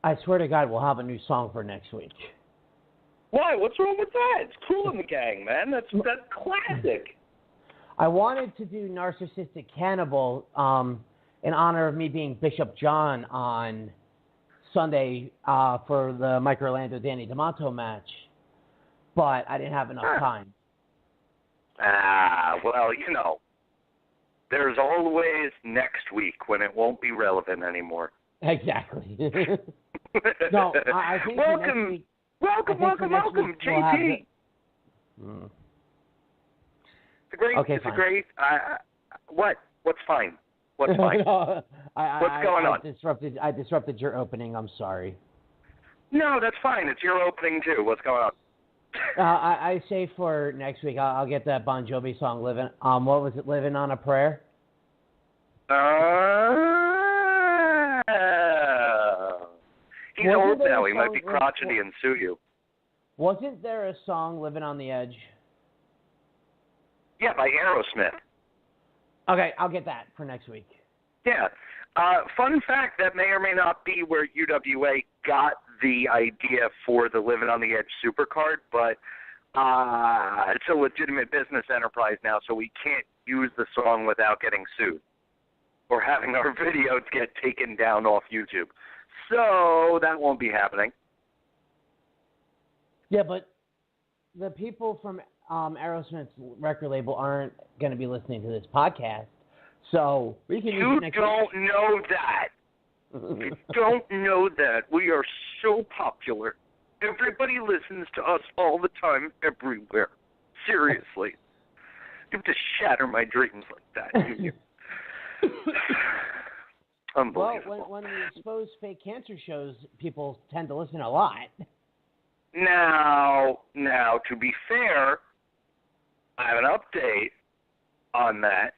I swear to God, we'll have a new song for next week. Why? What's wrong with that? It's Cool in the Gang, man. That's classic. I wanted to do Narcissistic Cannibal in honor of me being Bishop John on Sunday for the Mike Orlando Danny D'Amato match, but I didn't have enough time. Well, there's always next week when it won't be relevant anymore. Exactly. No, I think welcome, week, welcome, JP. It's a great. Okay, it's fine. a great. What? What's fine? What's fine? No, What's going on? I disrupted your opening. I'm sorry. No, that's fine. It's your opening too. What's going on? I say for next week, I'll get that Bon Jovi song, "Living." What was it? "Living on a Prayer." He's old now. He might be crotchety and sue you. Wasn't there a song, "Living on the Edge"? Yeah, by Aerosmith. Okay, I'll get that for next week. Yeah. Fun fact, that may or may not be where UWA got the idea for the Living on the Edge supercard, but it's a legitimate business enterprise now, so we can't use the song without getting sued or having our videos get taken down off YouTube. So that won't be happening. Yeah, but the people from Aerosmith's record label aren't going to be listening to this podcast, so we can use it next week. You don't know that. You don't know that. We are so popular. Everybody listens to us all the time, everywhere. Seriously. You have to shatter my dreams like that, do you? Unbelievable. Well, when we expose fake cancer shows, people tend to listen a lot. Now, to be fair, I have an update on that.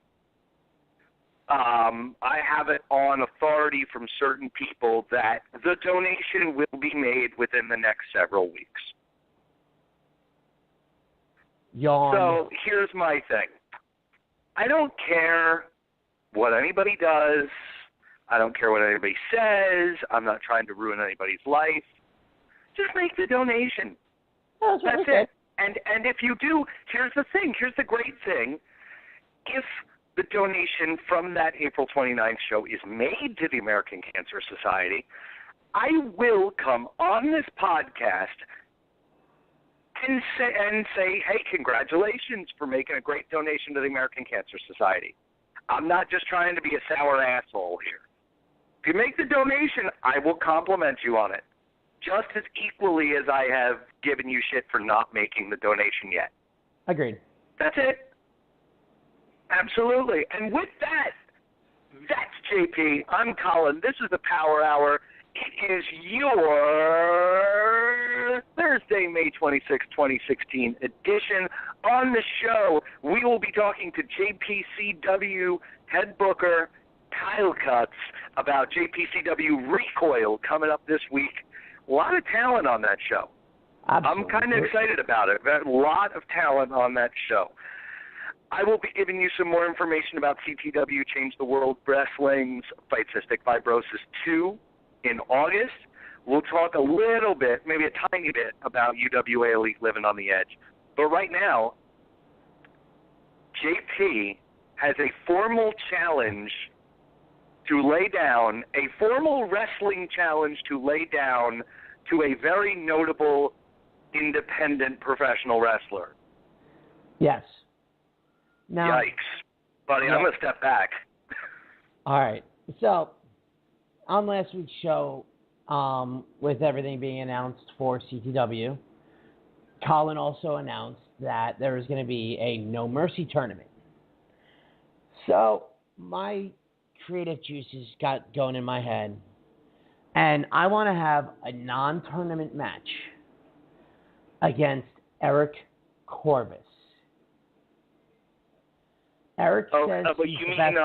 I have it on authority from certain people that the donation will be made within the next several weeks. Yawn. So here's my thing. I don't care what anybody does. I don't care what anybody says. I'm not trying to ruin anybody's life. Just make the donation. That's it. And if you do, here's the thing. Here's the great thing. If the donation from that April 29th show is made to the American Cancer Society, I will come on this podcast and say, hey, congratulations for making a great donation to the American Cancer Society. I'm not just trying to be a sour asshole here. If you make the donation, I will compliment you on it, just as equally as I have given you shit for not making the donation yet. Agreed. That's it. Absolutely. And with that, that's JP. I'm Colin. This is the Power Hour. It is your Thursday, May 26, 2016 edition. On the show, we will be talking to JPCW head booker Kyle Kutz about JPCW Recoil coming up this week. A lot of talent on that show. Absolutely. I'm kind of excited about it. A lot of talent on that show. I will be giving you some more information about CTW Change the World Wrestling's Fight Cystic Fibrosis 2 in August. We'll talk a little bit, maybe a tiny bit, about UWA Elite Living on the Edge. But right now, JP has a formal challenge to lay down, a formal wrestling challenge to lay down to a very notable independent professional wrestler. Yes. Now, yikes. Buddy, yeah. I'm going to step back. All right. So, on last week's show, with everything being announced for CTW, Colin also announced that there was going to be a No Mercy tournament. So, my creative juices got going in my head, and I want to have a non-tournament match against Eric Corvus. Eric says but he's you the mean, best.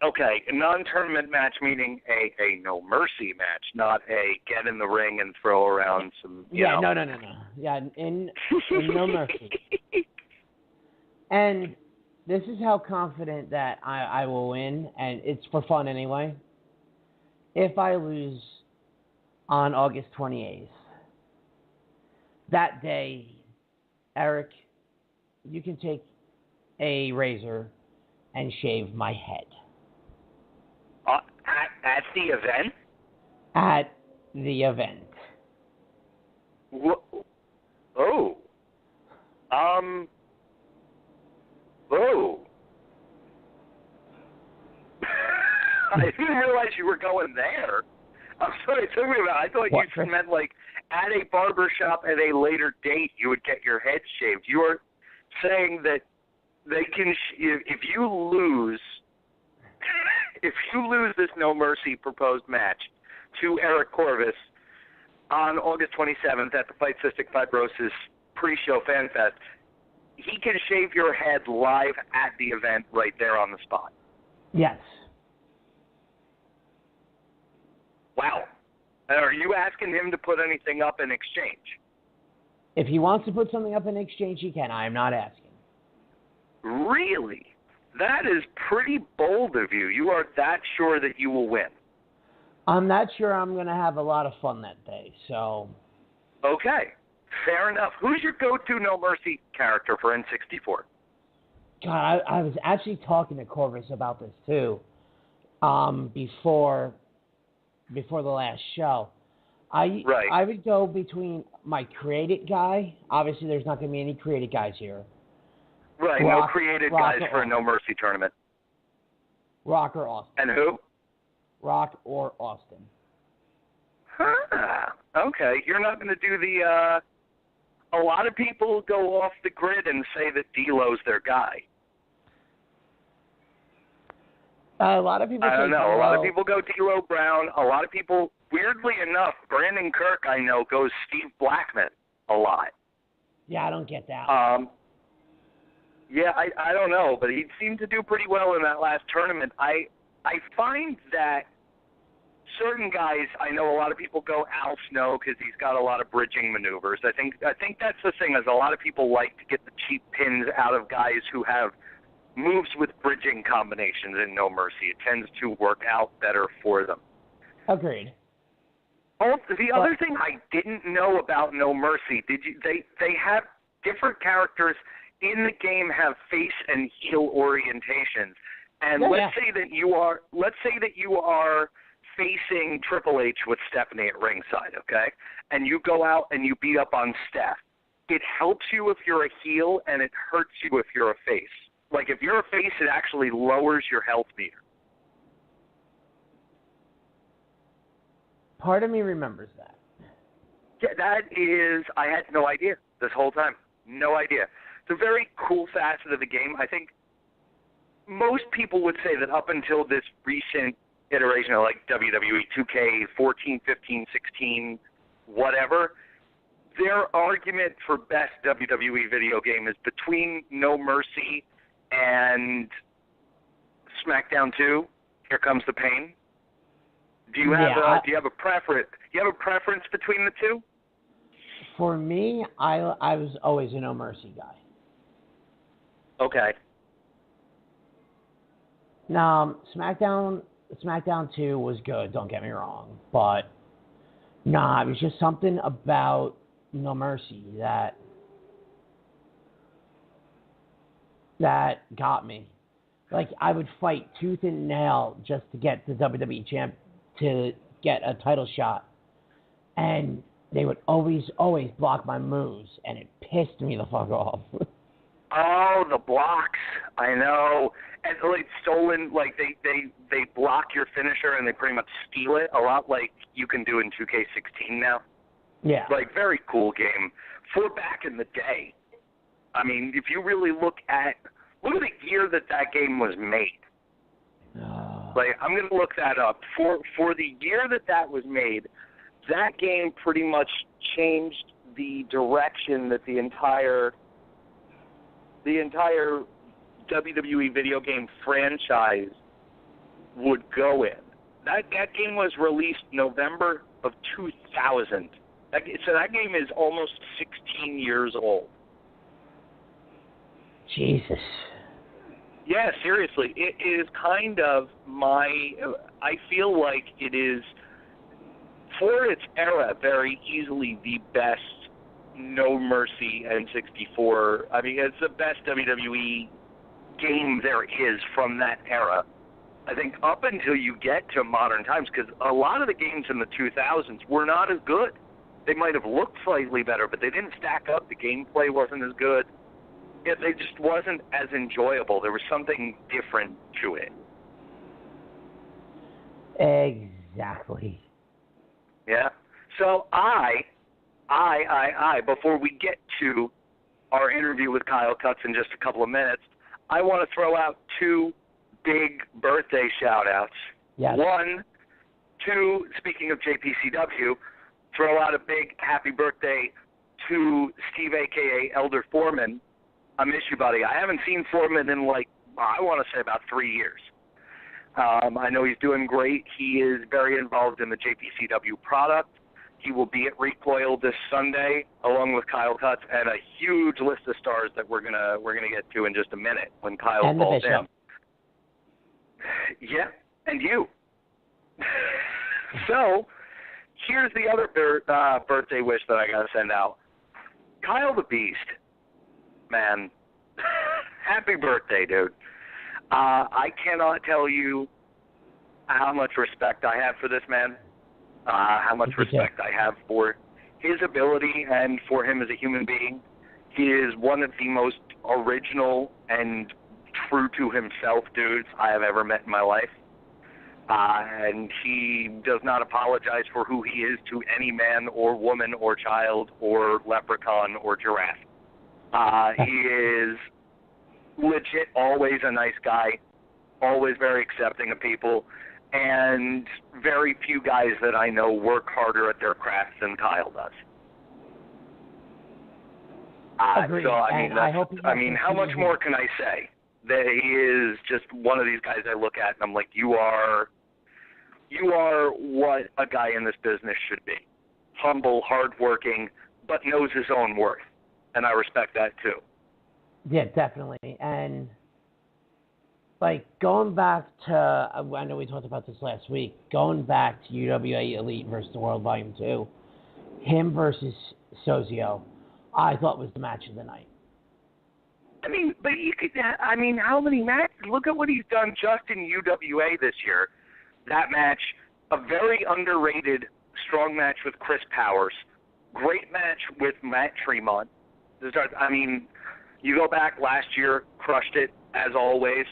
Okay, a non-tournament match meaning a no mercy match, not a get in the ring and throw around some, you know. No. Yeah, in No Mercy. And this is how confident that I will win, and it's for fun anyway. If I lose on August 28th. That day, Eric, you can take a razor and shave my head. At the event? At the event. Oh. Oh. I didn't realize you were going there. I'm sorry, it took me about. I thought you meant like at a barber shop at a later date you would get your head shaved. You are saying that they can if you lose this No Mercy proposed match to Eric Corvus on August 27th at the Fight Cystic Fibrosis pre-show fan fest, he can shave your head live at the event right there on the spot. Yes. Wow. Are you asking him to put anything up in exchange? If he wants to put something up in exchange, he can. I am not asking. Really? That is pretty bold of you. You are that sure that you will win. I'm not sure I'm going to have a lot of fun that day, so... Okay. Fair enough. Who's your go-to No Mercy character for N64? God, I was actually talking to Corvus about this, too, before the last show. I would go between my created guy. Obviously, there's not going to be any created guys here. Right, no created guys for a No Mercy tournament. Rock or Austin. And who? Rock or Austin. Huh. Okay, you're not going to do the... a lot of people go off the grid and say that D'Lo's their guy. A lot of people. I don't know. A lot of people go D'Lo Brown. A lot of people, weirdly enough, Brandon Kirk, I know, goes Steve Blackman a lot. Yeah, I don't get that. Yeah, I don't know, but he seemed to do pretty well in that last tournament. I find that certain guys, I know a lot of people go Al Snow because he's got a lot of bridging maneuvers. I think that's the thing, is a lot of people like to get the cheap pins out of guys who have moves with bridging combinations in No Mercy. It tends to work out better for them. Agreed. Oh, the other thing I didn't know about No Mercy, they have different characters in the game have face and heel orientations. And let's say that you are facing Triple H with Stephanie at ringside, okay? And you go out and you beat up on Steph. It helps you if you're a heel, and it hurts you if you're a face. Like, if you're a face, it actually lowers your health meter. Part of me remembers that. Yeah, I had no idea this whole time. No idea. It's a very cool facet of the game. I think most people would say that up until this recent iteration of like WWE 2K 14, 15, 16, whatever, their argument for best WWE video game is between No Mercy and SmackDown 2. Here Comes the Pain. Do you have a preference? Do you have a preference between the two? For me, I was always a No Mercy guy. Okay. Now, SmackDown 2 was good, don't get me wrong, but it was just something about No Mercy that got me. Like, I would fight tooth and nail just to get the WWE champ to get a title shot, and they would always block my moves, and it pissed me the fuck off. Oh, the blocks. I know. And like stolen, like they block your finisher and they pretty much steal it, a lot like you can do in 2K16 now. Yeah. Like, very cool game for back in the day. I mean, if you really look at the year that game was made. Like, I'm going to look that up. For the year that was made, that game pretty much changed the direction that the entire WWE video game franchise would go in. That game was released November of 2000. So that game is almost 16 years old. Jesus. Yeah, seriously. It is kind of I feel like it is for its era, very easily the best No Mercy N64. I mean, it's the best WWE game there is from that era. I think up until you get to modern times, because a lot of the games in the 2000s were not as good. They might have looked slightly better, but they didn't stack up. The gameplay wasn't as good. It just wasn't as enjoyable. There was something different to it. Exactly. Yeah. So before we get to our interview with Kyle Kutz in just a couple of minutes, I want to throw out two big birthday shout-outs. Yes. One, two, speaking of JPCW, throw out a big happy birthday to Steve, a.k.a. Elder Foreman. I miss you, buddy. I haven't seen Foreman in, I want to say about 3 years. I know he's doing great. He is very involved in the JPCW product. He will be at Recoil this Sunday, along with Kyle Kutz, and a huge list of stars that we're gonna get to in just a minute when Kyle falls in. Yeah, and you. So, here's the other birthday wish that I gotta send out. Kyle the Beast, man, happy birthday, dude. I cannot tell you how much respect I have for this man, how much respect I have for his ability and for him as a human being. He is one of the most original and true to himself dudes I have ever met in my life. And he does not apologize for who he is to any man or woman or child or leprechaun or giraffe. He is legit always a nice guy, always very accepting of people, and very few guys that I know work harder at their crafts than Kyle does. Agreed. So, I mean, how much continue. more can I say? That he is just one of these guys I look at and I'm like, you are what a guy in this business should be. Humble, hardworking, but knows his own worth. And I respect that too. Yeah, definitely. And going back to, I know we talked about this last week, going back to UWA Elite versus the World Volume 2, him versus Sozio, I thought was the match of the night. I mean, but how many matches? Look at what he's done just in UWA this year. That match, a very underrated strong match with Chris Powers, great match with Matt Tremont. I mean, you go back last year, crushed it as always.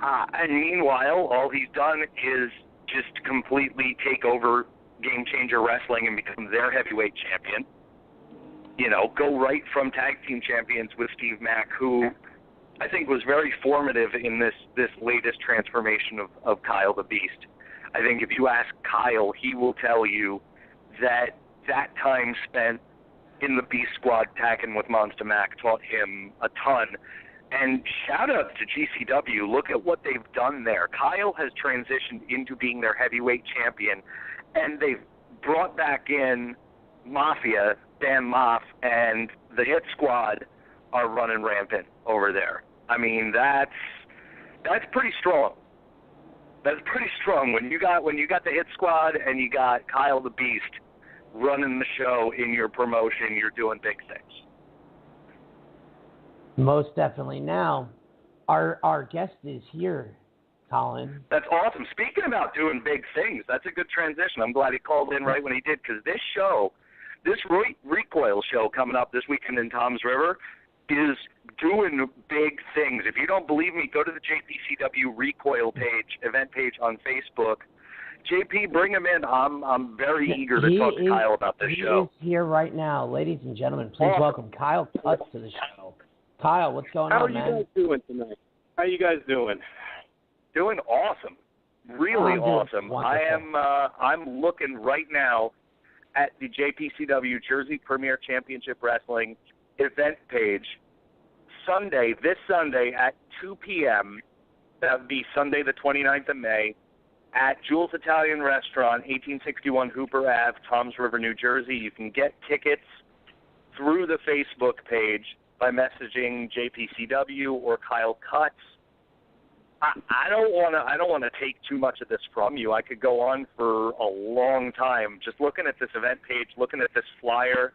And meanwhile, all he's done is just completely take over Game Changer Wrestling and become their heavyweight champion. You know, go right from tag team champions with Steve Mack, who I think was very formative in this latest transformation of Kyle the Beast. I think if you ask Kyle, he will tell you that time spent in the Beast Squad tagging with Monster Mac taught him a ton. And shout out to GCW. Look at what they've done there. Kyle has transitioned into being their heavyweight champion, and they've brought back in Mafia, Dan Moff, and the Hit Squad are running rampant over there. I mean, that's pretty strong. That's pretty strong when you got the Hit Squad and you got Kyle the Beast running the show in your promotion. You're doing big things. Most definitely. Now, our guest is here, Colin. That's awesome. Speaking about doing big things, that's a good transition. I'm glad he called in right when he did, because this Recoil show coming up this weekend in Toms River is doing big things. If you don't believe me, go to the JPCW Recoil page, event page on Facebook. JP, bring him in. I'm very eager to talk to Kyle about this show. He is here right now. Ladies and gentlemen, please welcome Kyle Kutz to the show. Kyle, what's going on, man? How are you guys doing tonight? How are you guys doing? Doing awesome. Really awesome. Wonderful. I'm looking right now at the JPCW Jersey Premier Championship Wrestling event page. This Sunday at 2 p.m., that would be Sunday the 29th of May, at Jule's Italian Restaurant, 1861 Hooper Ave, Toms River, New Jersey. You can get tickets through the Facebook page by messaging JPCW or Kyle Kutz. I don't want to take too much of this from you. I could go on for a long time just looking at this event page, looking at this flyer.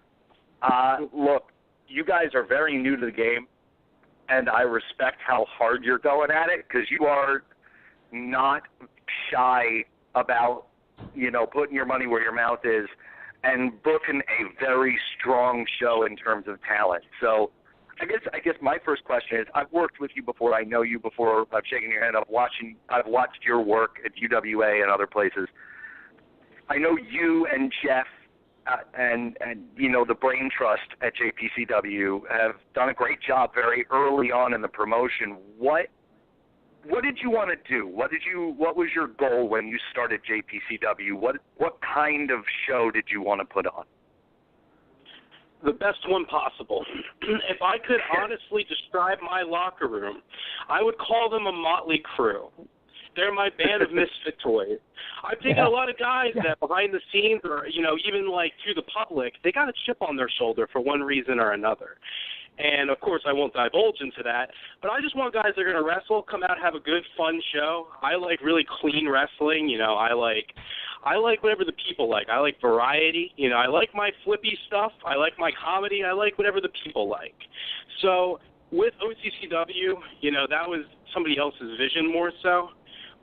Look, you guys are very new to the game, and I respect how hard you're going at it because you are not shy about, putting your money where your mouth is and booking a very strong show in terms of talent. So I guess my first question is, I've worked with you before. I know you before. I've shaken your hand. I've watched your work at UWA and other places. I know you and Jeff and the Brain Trust at JPCW have done a great job very early on in the promotion. What did you want to do? What was your goal when you started JPCW? What kind of show did you want to put on? The best one possible. If I could honestly describe my locker room, I would call them a motley crew. They're my band of misfit toys. I've taken a lot of guys that behind the scenes or, even like to the public, they got a chip on their shoulder for one reason or another. And, of course, I won't divulge into that, but I just want guys that are going to wrestle, come out, have a good, fun show. I like really clean wrestling. I like whatever the people like. I like variety. I like my flippy stuff. I like my comedy. I like whatever the people like. So with OCCW, that was somebody else's vision more so.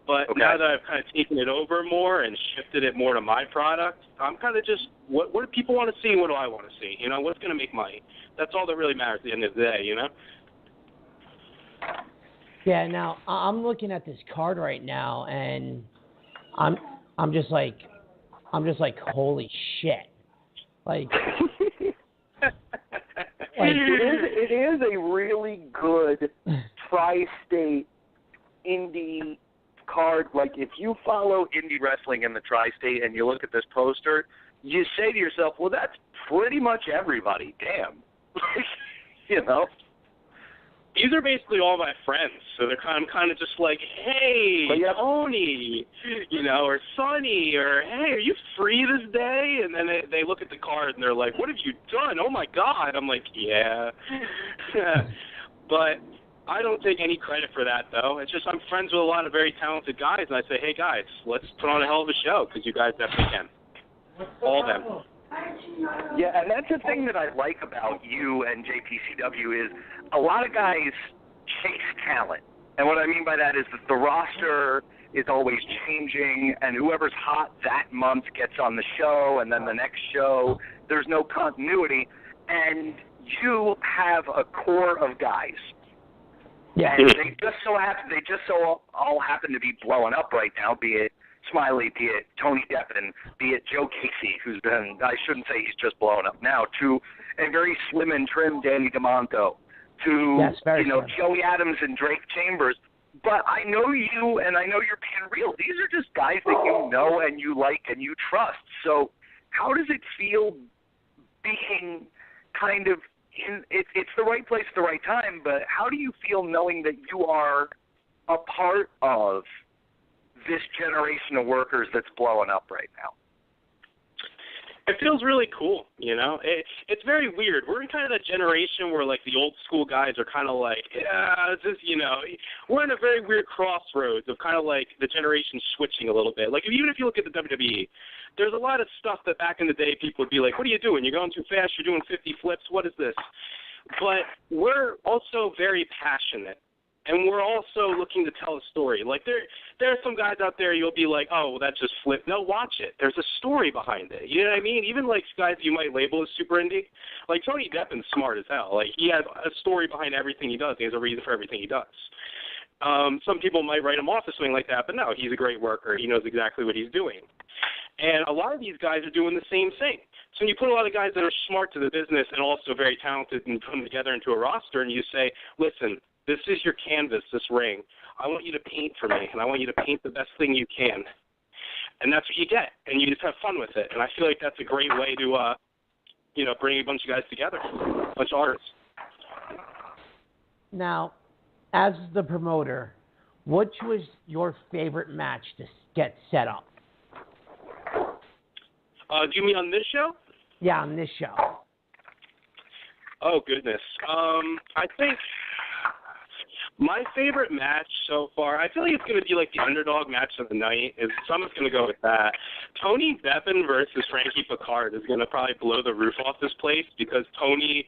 But now that I've kind of taken it over more and shifted it more to my product, I'm kind of just, what do people want to see and what do I want to see? What's going to make money? That's all that really matters at the end of the day, Yeah, now I'm looking at this card right now, and I'm just like, holy shit! Like, it is a really good tri-state indie card. Like, if you follow indie wrestling in the tri-state and you look at this poster, you say to yourself, well, that's pretty much everybody. Damn. These are basically all my friends, so I'm kind of just like, hey, Tony, or Sonny, or hey, are you free this day? And then they look at the card and they're like, what have you done? Oh my God! I'm like, yeah, but I don't take any credit for that though. It's just I'm friends with a lot of very talented guys, and I say, hey guys, let's put on a hell of a show because you guys definitely can, all of them. Yeah, and that's the thing that I like about you and JPCW is a lot of guys chase talent. And what I mean by that is that the roster is always changing, and whoever's hot that month gets on the show, and then the next show, there's no continuity. And you have a core of guys. Yeah. And they just all happen to be blowing up right now, be it Smiley, be it Tony Deppen, be it Joe Casey, who's been, I shouldn't say he's just blowing up now, to a very slim and trim Danny DeMonto, to, Joey Adams and Drake Chambers. But I know you, and I know you're being real. These are just guys that you know and you like and you trust. So how does it feel being kind of it's the right place at the right time, but how do you feel knowing that you are a part of this generation of workers that's blowing up right now? It feels really cool, It's very weird. We're in kind of that generation where, like, the old school guys are kind of like, we're in a very weird crossroads of kind of like the generation switching a little bit. Like, even if you look at the WWE, there's a lot of stuff that back in the day people would be like, what are you doing? You're going too fast. You're doing 50 flips. What is this? But we're also very passionate. And we're also looking to tell a story. Like, there are some guys out there you'll be like, oh, well, that just flipped. No, watch it. There's a story behind it. You know what I mean? Even, like, guys you might label as super indie. Like, Tony Deppen's smart as hell. Like, he has a story behind everything he does. He has a reason for everything he does. Some people might write him off as something like that, but no, he's a great worker. He knows exactly what he's doing. And a lot of these guys are doing the same thing. So when you put a lot of guys that are smart to the business and also very talented and put them together into a roster, and you say, listen, this is your canvas, this ring. I want you to paint for me, and I want you to paint the best thing you can. And that's what you get, and you just have fun with it. And I feel like that's a great way to, bring a bunch of guys together, a bunch of artists. Now, as the promoter, which was your favorite match to get set up? Do you mean on this show? Yeah, on this show. Oh, goodness. I think My favorite match so far, I feel like it's going to be like the underdog match of the night. Someone's going to go with that. Tony Bevan versus Frankie Picard is going to probably blow the roof off this place because Tony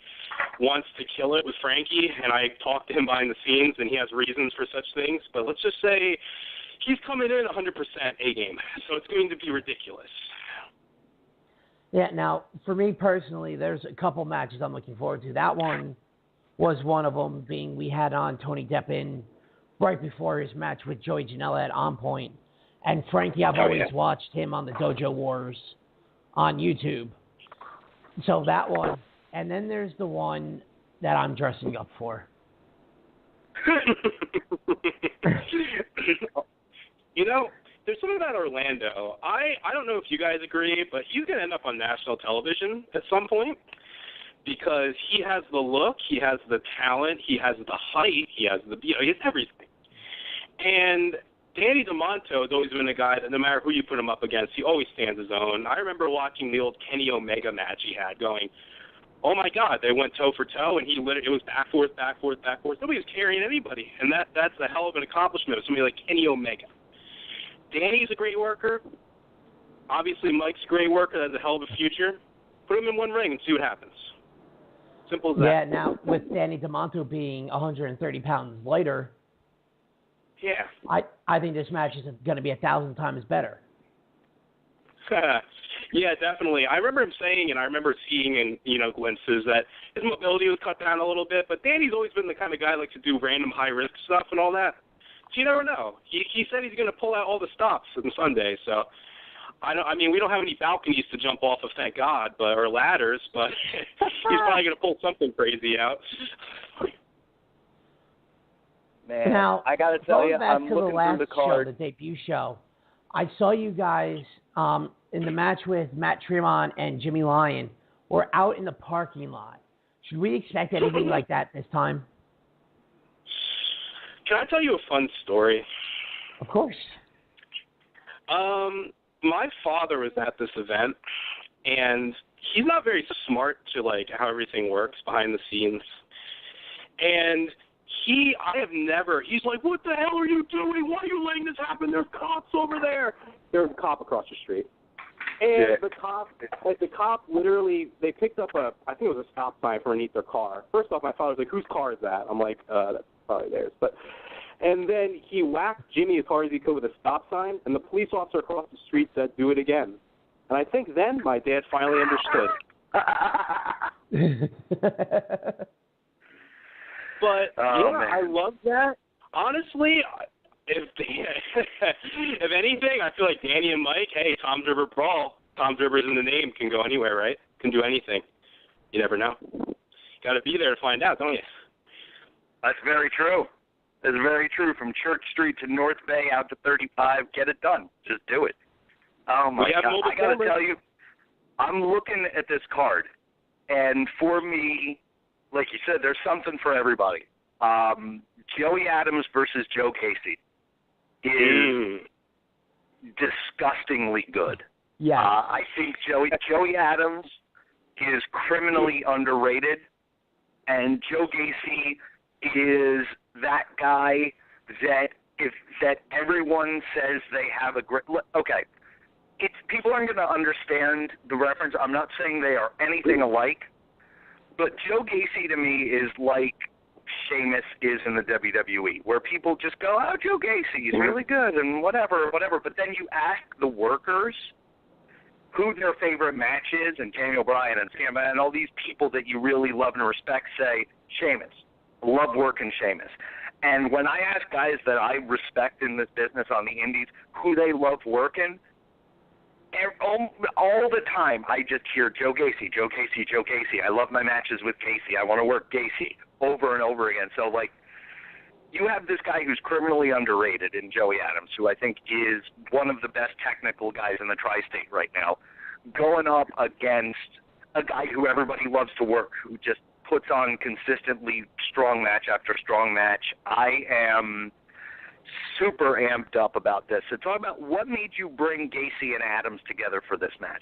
wants to kill it with Frankie, and I talked to him behind the scenes, and he has reasons for such things. But let's just say he's coming in 100% A-game, so it's going to be ridiculous. Yeah, now, for me personally, there's a couple matches I'm looking forward to. That one was one of them, being we had on Tony Deppen right before his match with Joey Janela at On Point. And Frankie, I've always watched him on the Dojo Wars on YouTube. So that one. And then there's the one that I'm dressing up for. You know, there's something about Orlando. I don't know if you guys agree, but he's going to end up on national television at some point because he has the look, he has the talent, he has the height, he has he has everything. And Danny DeMonto has always been a guy that no matter who you put him up against, he always stands his own. I remember watching the old Kenny Omega match he had going, oh, my God, they went toe for toe, and it was back, forth, back, forth, back, forth. Nobody was carrying anybody, and that's a hell of an accomplishment of somebody like Kenny Omega. Danny's a great worker. Obviously, Mike's a great worker. Has a hell of a future. Put him in one ring and see what happens. Simple as that. Yeah, now, with Danny DeMonto being 130 pounds lighter, yeah, I think this match is going to be 1,000 times better. Yeah, definitely. I remember him saying, and I remember seeing in glimpses that his mobility was cut down a little bit, but Danny's always been the kind of guy that likes to do random high-risk stuff and all that. So you never know. He said he's going to pull out all the stops on Sunday, so we don't have any balconies to jump off of, thank God, or ladders, but he's probably going to pull something crazy out. Man, now, I got to tell you, I'm looking through the last card. show, the debut show, I saw you guys in the match with Matt Tremont and Jimmy Lyon were out in the parking lot. Should we expect anything like that this time? Can I tell you a fun story? Of course. My father was at this event, and he's not very smart to how everything works behind the scenes. And he's like, what the hell are you doing? Why are you letting this happen? There's cops over there. There's a cop across the street. And the cop literally, they picked up I think it was a stop sign from underneath their car. First off, my father was like, whose car is that? I'm like, that's probably theirs. And then he whacked Jimmy as hard as he could with a stop sign, and the police officer across the street said, do it again. And I think then my dad finally understood. But, I love that. Honestly, if anything, I feel like Danny and Mike, hey, Tom's River Brawl. Tom's River's in the name, can go anywhere, right? Can do anything. You never know. Got to be there to find out, don't you? That's very true. It's very true. From Church Street to North Bay out to 35, get it done. Just do it. Oh, my God. I got to tell you, I'm looking at this card, and for me, like you said, there's something for everybody. Joey Adams versus Joe Casey is disgustingly good. Yeah. I think Joey Adams is criminally underrated, and Joe Casey is that guy that everyone says they have a great. Okay, people aren't going to understand the reference. I'm not saying they are anything alike, but Joe Casey to me is like Sheamus is in the WWE, where people just go, oh, Joe Casey, he's really good, and whatever. But then you ask the workers who their favorite match is, and Daniel Bryan and Sam and all these people that you really love and respect say, Sheamus. Love working Sheamus. And when I ask guys that I respect in this business on the indies who they love working, all the time I just hear Joe Casey, Joe Casey, Joe Casey. I love my matches with Casey. I want to work Casey over and over again. So, you have this guy who's criminally underrated in Joey Adams, who I think is one of the best technical guys in the tri-state right now, going up against a guy who everybody loves to work, who just puts on consistently strong match after strong match. I am super amped up about this. So talk about what made you bring Gacy and Adams together for this match.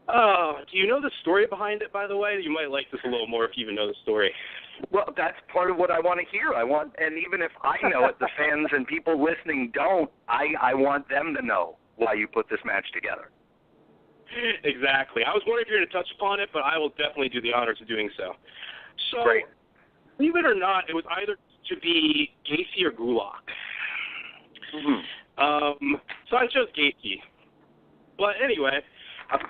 Do you know the story behind it, by the way? You might like this a little more if you even know the story. Well, that's part of what I want to hear. And even if I know it, the fans and people listening don't, I want them to know why you put this match together. Exactly. I was wondering if you were going to touch upon it, but I will definitely do the honors of doing so. So, Great. Believe it or not, it was either to be Gacy or Gulak. Mm-hmm. So I chose Gacy. But anyway,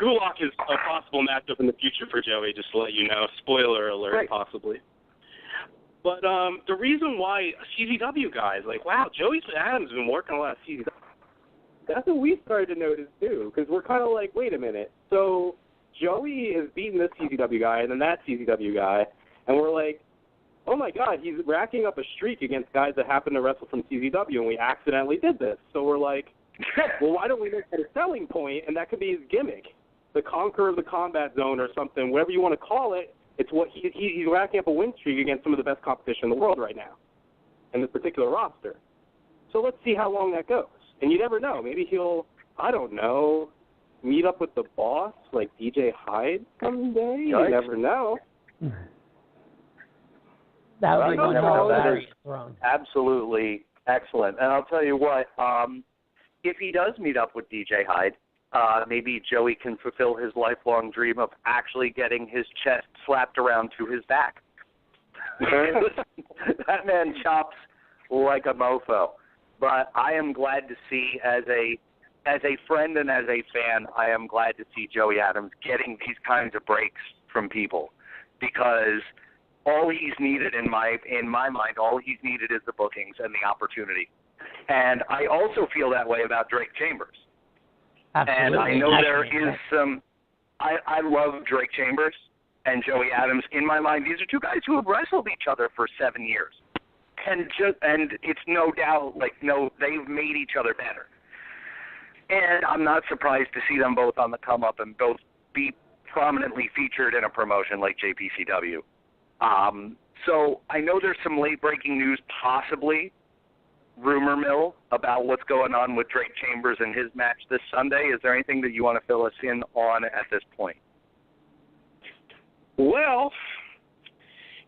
Gulak is a possible matchup in the future for Joey, just to let you know. Spoiler alert, right. Possibly. But the reason why CZW guys, like, wow, Joey Adams has been working a lot of CZW. That's what we started to notice, too, because we're kind of like, wait a minute. So Joey is beating this CZW guy and then that CZW guy, and we're like, oh, my God, he's racking up a streak against guys that happen to wrestle from CZW, and we accidentally did this. So we're like, well, why don't we make that a selling point, and that could be his gimmick, the Conqueror of the Combat Zone or something, whatever you want to call it. It's what he's racking up a win streak against some of the best competition in the world right now in this particular roster. So let's see how long that goes. And you never know. Maybe he'll, I don't know, meet up with the boss like DJ Hyde someday. You never know. That would be one of that is absolutely excellent. And I'll tell you what, if he does meet up with DJ Hyde, maybe Joey can fulfill his lifelong dream of actually getting his chest slapped around to his back. That man chops like a mofo. But I am glad to see, as a friend and as a fan, I am glad to see Joey Adams getting these kinds of breaks from people, because all he's needed in my mind, all he's needed is the bookings and the opportunity. And I also feel that way about Drake Chambers. Absolutely. And I know there is some. I love Drake Chambers and Joey Adams. In my mind, these are two guys who have wrestled each other for 7 years. And it's no doubt, they've made each other better. And I'm not surprised to see them both on the come up and both be prominently featured in a promotion like JPCW. So I know there's some late breaking news, possibly rumor mill, about what's going on with Drake Chambers and his match this Sunday. Is there anything that you want to fill us in on at this point? Well,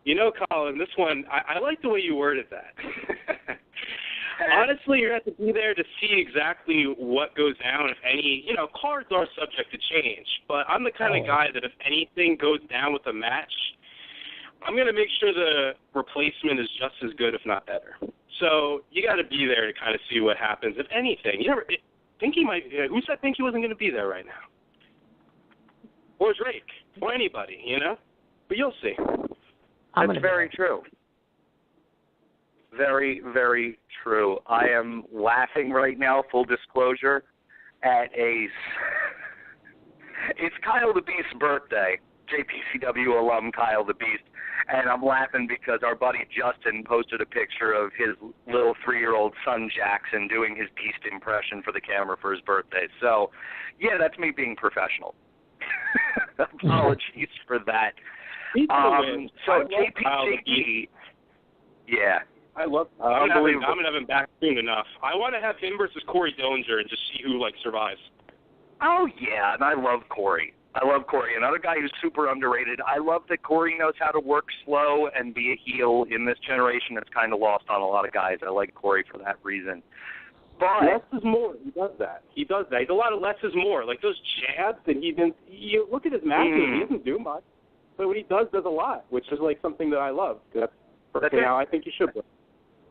you know, Colin, this one, I like the way you worded that. Honestly, you have to be there to see exactly what goes down, if any. You know, cards are subject to change, but I'm the kind of guy that if anything goes down with a match, I'm going to make sure the replacement is just as good, if not better. So you got to be there to kind of see what happens, if anything. You never think he might. Who said think he wasn't going to be there right now? Or Drake, or anybody, you know? But you'll see. That's very true. Very, very true. I am laughing right now, full disclosure, at it's Kyle the Beast's birthday, JPCW alum Kyle the Beast, and I'm laughing because our buddy Justin posted a picture of his little 3-year-old son Jackson doing his Beast impression for the camera for his birthday. So, yeah, that's me being professional. Apologies for that. So JP, yeah. I'm going to have him back soon enough. I want to have him versus Corey Dillinger and just see who, survives. Oh, yeah, and I love Corey. Another guy who's super underrated. I love that Corey knows how to work slow and be a heel in this generation. It's kind of lost on a lot of guys. I like Corey for that reason. But less is more. He does that. He's a lot of less is more. Like those jabs that you look at his matches, he doesn't do much. But what he does a lot, which is something that I love. That's how I think he should do.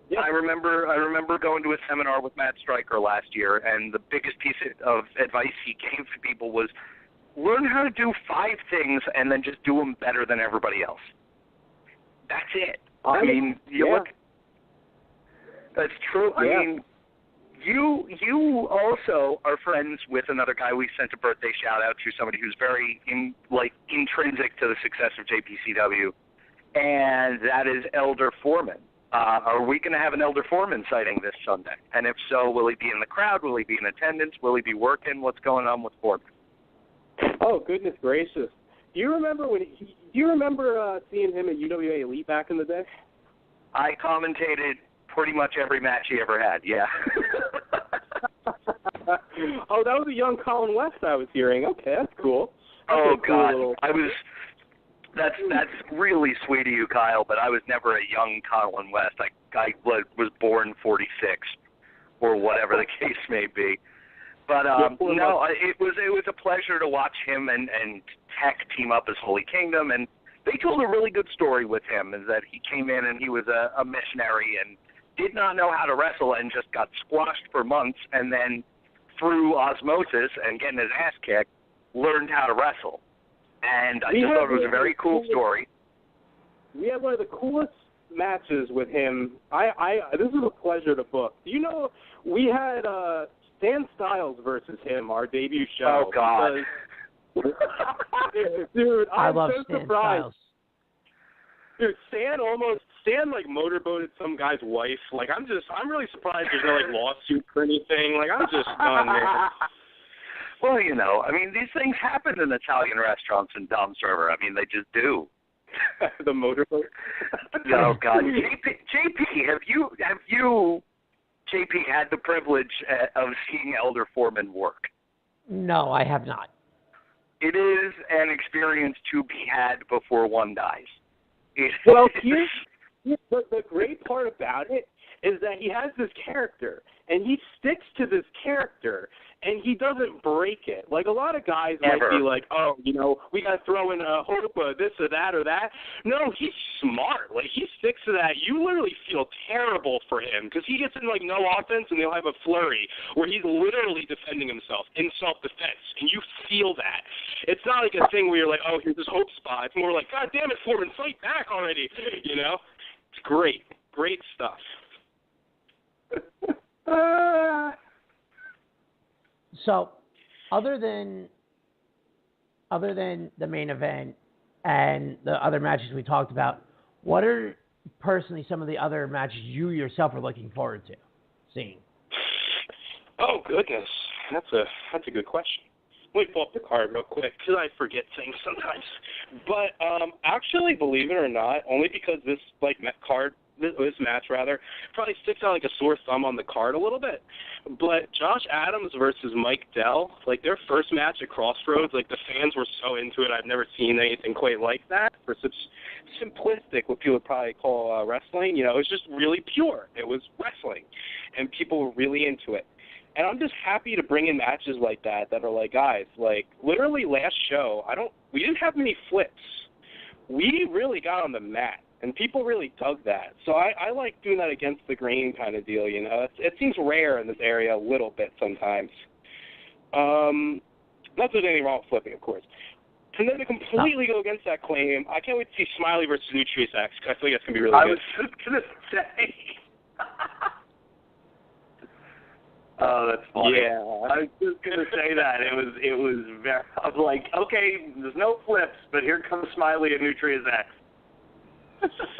Yeah. I remember going to a seminar with Matt Stryker last year, and the biggest piece of advice he gave to people was learn how to do 5 things and then just do them better than everybody else. That's it. Look. That's true. Yeah. I mean, you also are friends with another guy we sent a birthday shout out to, somebody who's very intrinsic to the success of JPCW, and that is Elder Foreman. Are we going to have an Elder Foreman sighting this Sunday? And if so, will he be in the crowd? Will he be in attendance? Will he be working? What's going on with Foreman? Oh, goodness gracious! Do you remember seeing him at UWA Elite back in the day? I commentated pretty much every match he ever had. Yeah. Oh, that was a young Colin West I was hearing. Okay, that's cool. Oh God, cool That's really sweet of you, Kyle. But I was never a young Colin West. I was born 46, or whatever the case may be. But no, it was a pleasure to watch him and Tech team up as Holy Kingdom, and they told a really good story with him. Is that he came in and he was a missionary and did not know how to wrestle and just got squashed for months, and then through osmosis and getting his ass kicked, learned how to wrestle. And I just thought it was a very cool story. We had one of the coolest matches with him. This was a pleasure to book. You know, we had Stan Styles versus him, our debut show. Oh, God. Dude, I love so Stan surprised. Styles. Dude, Stan like motorboated some guy's wife. Like, I'm really surprised there's no like lawsuit or anything. Like, I'm just done, man. Well, you know, I mean, these things happen in Italian restaurants in Dom's River. I mean, they just do. The motorboat. Oh God, JP, have you JP had the privilege of seeing Elder Foreman work? No, I have not. It is an experience to be had before one dies. Well, here's the great part about it is that he has this character, and he sticks to this character, and he doesn't break it. Like, a lot of guys might be like, oh, you know, we got to throw in a hope of this or that or that. No, he's smart. Like, he sticks to that. You literally feel terrible for him because he gets in, like, no offense, and they'll have a flurry where he's literally defending himself in self-defense, and you feel that. It's not like a thing where you're like, oh, here's this hope spot. It's more like, God damn it, Foreman, fight back already. You know? It's great. Great stuff. So, other than the main event and the other matches we talked about, what are personally some of the other matches you yourself are looking forward to seeing? Oh goodness, that's a good question. Let me pull up the card real quick because I forget things sometimes. But actually, believe it or not, only because this match probably sticks out like a sore thumb on the card a little bit. But Josh Adams versus Mike Dell, like their first match at Crossroads, like the fans were so into it. I've never seen anything quite like that for such simplistic, what people would probably call wrestling. You know, it was just really pure. It was wrestling, and people were really into it. And I'm just happy to bring in matches like that are like, guys, like literally last show, we didn't have many flips. We really got on the mat. And people really dug that. So I like doing that against the grain kind of deal, you know. It seems rare in this area a little bit sometimes. Not that there's anything wrong with flipping, of course. And then to completely go against that claim, I can't wait to see Smiley versus Nutrius X, because I feel like that's going to be really good. I was just going to say. Oh, that's funny. Yeah. I was just going to say that. It was very, I was like, okay, there's no flips, but here comes Smiley and Nutrius X.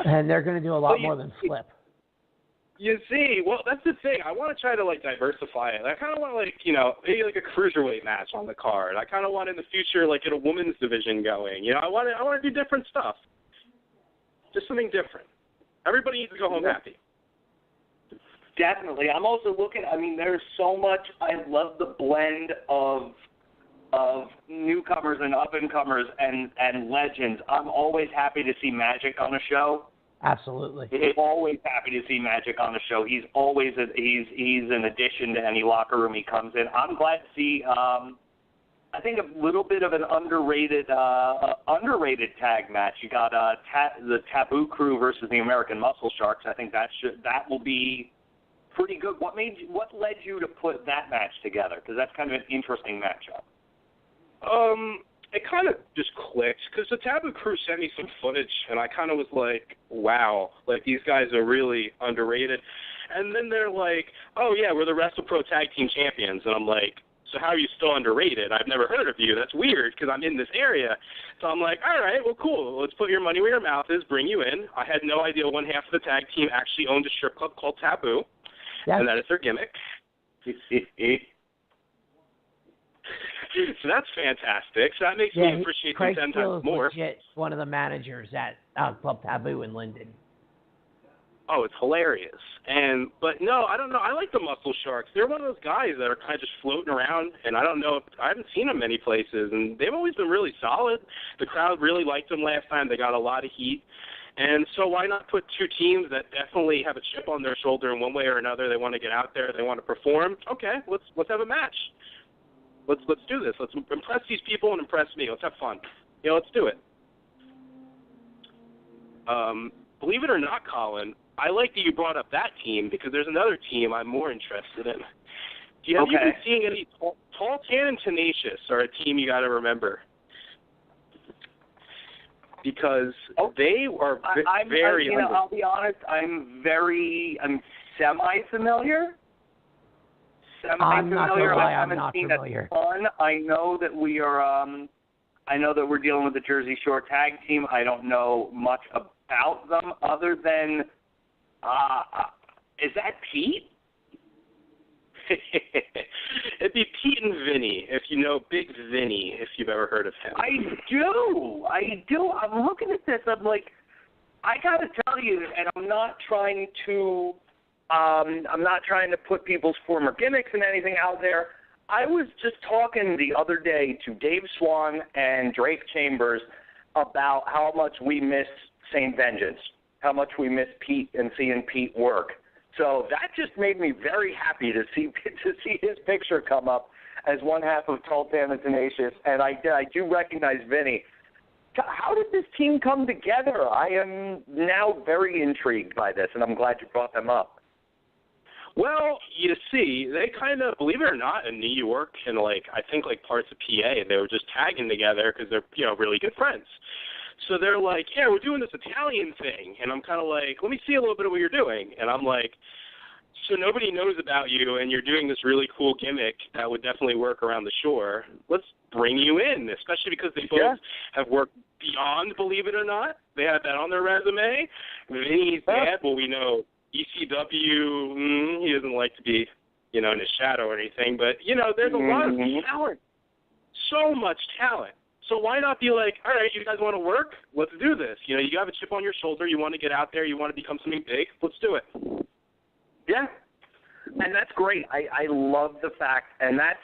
And they're going to do a lot more than flip. You see, well, that's the thing. I want to try to, like, diversify it. I kind of want, like, you know, maybe like a cruiserweight match on the card. I kind of want in the future, like, get a women's division going. You know, I want to do different stuff. Just something different. Everybody needs to go home happy. Definitely. I'm also looking, I mean, there's so much. I love the blend of newcomers and up-and-comers and legends. I'm always happy to see Magic on a show. Absolutely. I'm always happy to see Magic on a show. He's always he's an addition to any locker room he comes in. I'm glad to see, I think, a little bit of an underrated tag match. You got the Taboo Crew versus the American Muscle Sharks. I think that will be pretty good. What led you to put that match together? Because that's kind of an interesting matchup. It kind of just clicked because the Taboo Crew sent me some footage, and I kind of was like, wow, like these guys are really underrated. And then they're like, oh, yeah, we're the WrestlePro Tag Team Champions. And I'm like, so how are you still underrated? I've never heard of you. That's weird because I'm in this area. So I'm like, all right, well, cool. Let's put your money where your mouth is, bring you in. I had no idea one half of the tag team actually owned a strip club called Taboo, and that is their gimmick. So that's fantastic. So that makes me appreciate them 10 times more. Legit one of the managers at Club Taboo in Linden. oh, it's hilarious. But no, I don't know. I like the Muscle Sharks. They're one of those guys that are kind of just floating around, and I don't know if I haven't seen them many places, and they've always been really solid. The crowd really liked them last time. They got a lot of heat. And so why not put two teams that definitely have a chip on their shoulder in one way or another? They want to get out there. They want to perform. Okay, let's have a match. Let's do this. Let's impress these people and impress me. Let's have fun. Let's do it. Believe it or not, Colin, I like that you brought up that team because there's another team I'm more interested in. Have you been seeing any Tall, Tan, and Tenacious are a team you got to remember? Because they are very. I'll be honest. I'm semi-familiar. I'm not familiar. I'm not familiar. I know that we are. I know that we're dealing with the Jersey Shore tag team. I don't know much about them other than. Is that Pete? It'd be Pete and Vinny, if you know Big Vinny, if you've ever heard of him. I do. I'm looking at this. I'm like, I got to tell you, and I'm not trying to put people's former gimmicks and anything out there. I was just talking the other day to Dave Swan and Drake Chambers about how much we miss St. Vengeance, how much we miss Pete and seeing Pete work. So that just made me very happy to see his picture come up as one half of Tall, Tan, and Tenacious, and I do recognize Vinny. How did this team come together? I am now very intrigued by this, and I'm glad you brought them up. Well, you see, they kind of, believe it or not, in New York and I think parts of PA, they were just tagging together because they're really good friends. So they're like, yeah, we're doing this Italian thing. And I'm kind of like, let me see a little bit of what you're doing. And I'm like, so nobody knows about you and you're doing this really cool gimmick that would definitely work around the shore. Let's bring you in, especially because they both have worked beyond, believe it or not. They have that on their resume. Vinny's dad, well, we know ECW, he doesn't like to be, in his shadow or anything. But, there's a lot of talent, so much talent. So why not be like, all right, you guys want to work? Let's do this. You have a chip on your shoulder. You want to get out there. You want to become something big. Let's do it. Yeah, and that's great. I love the fact, and that's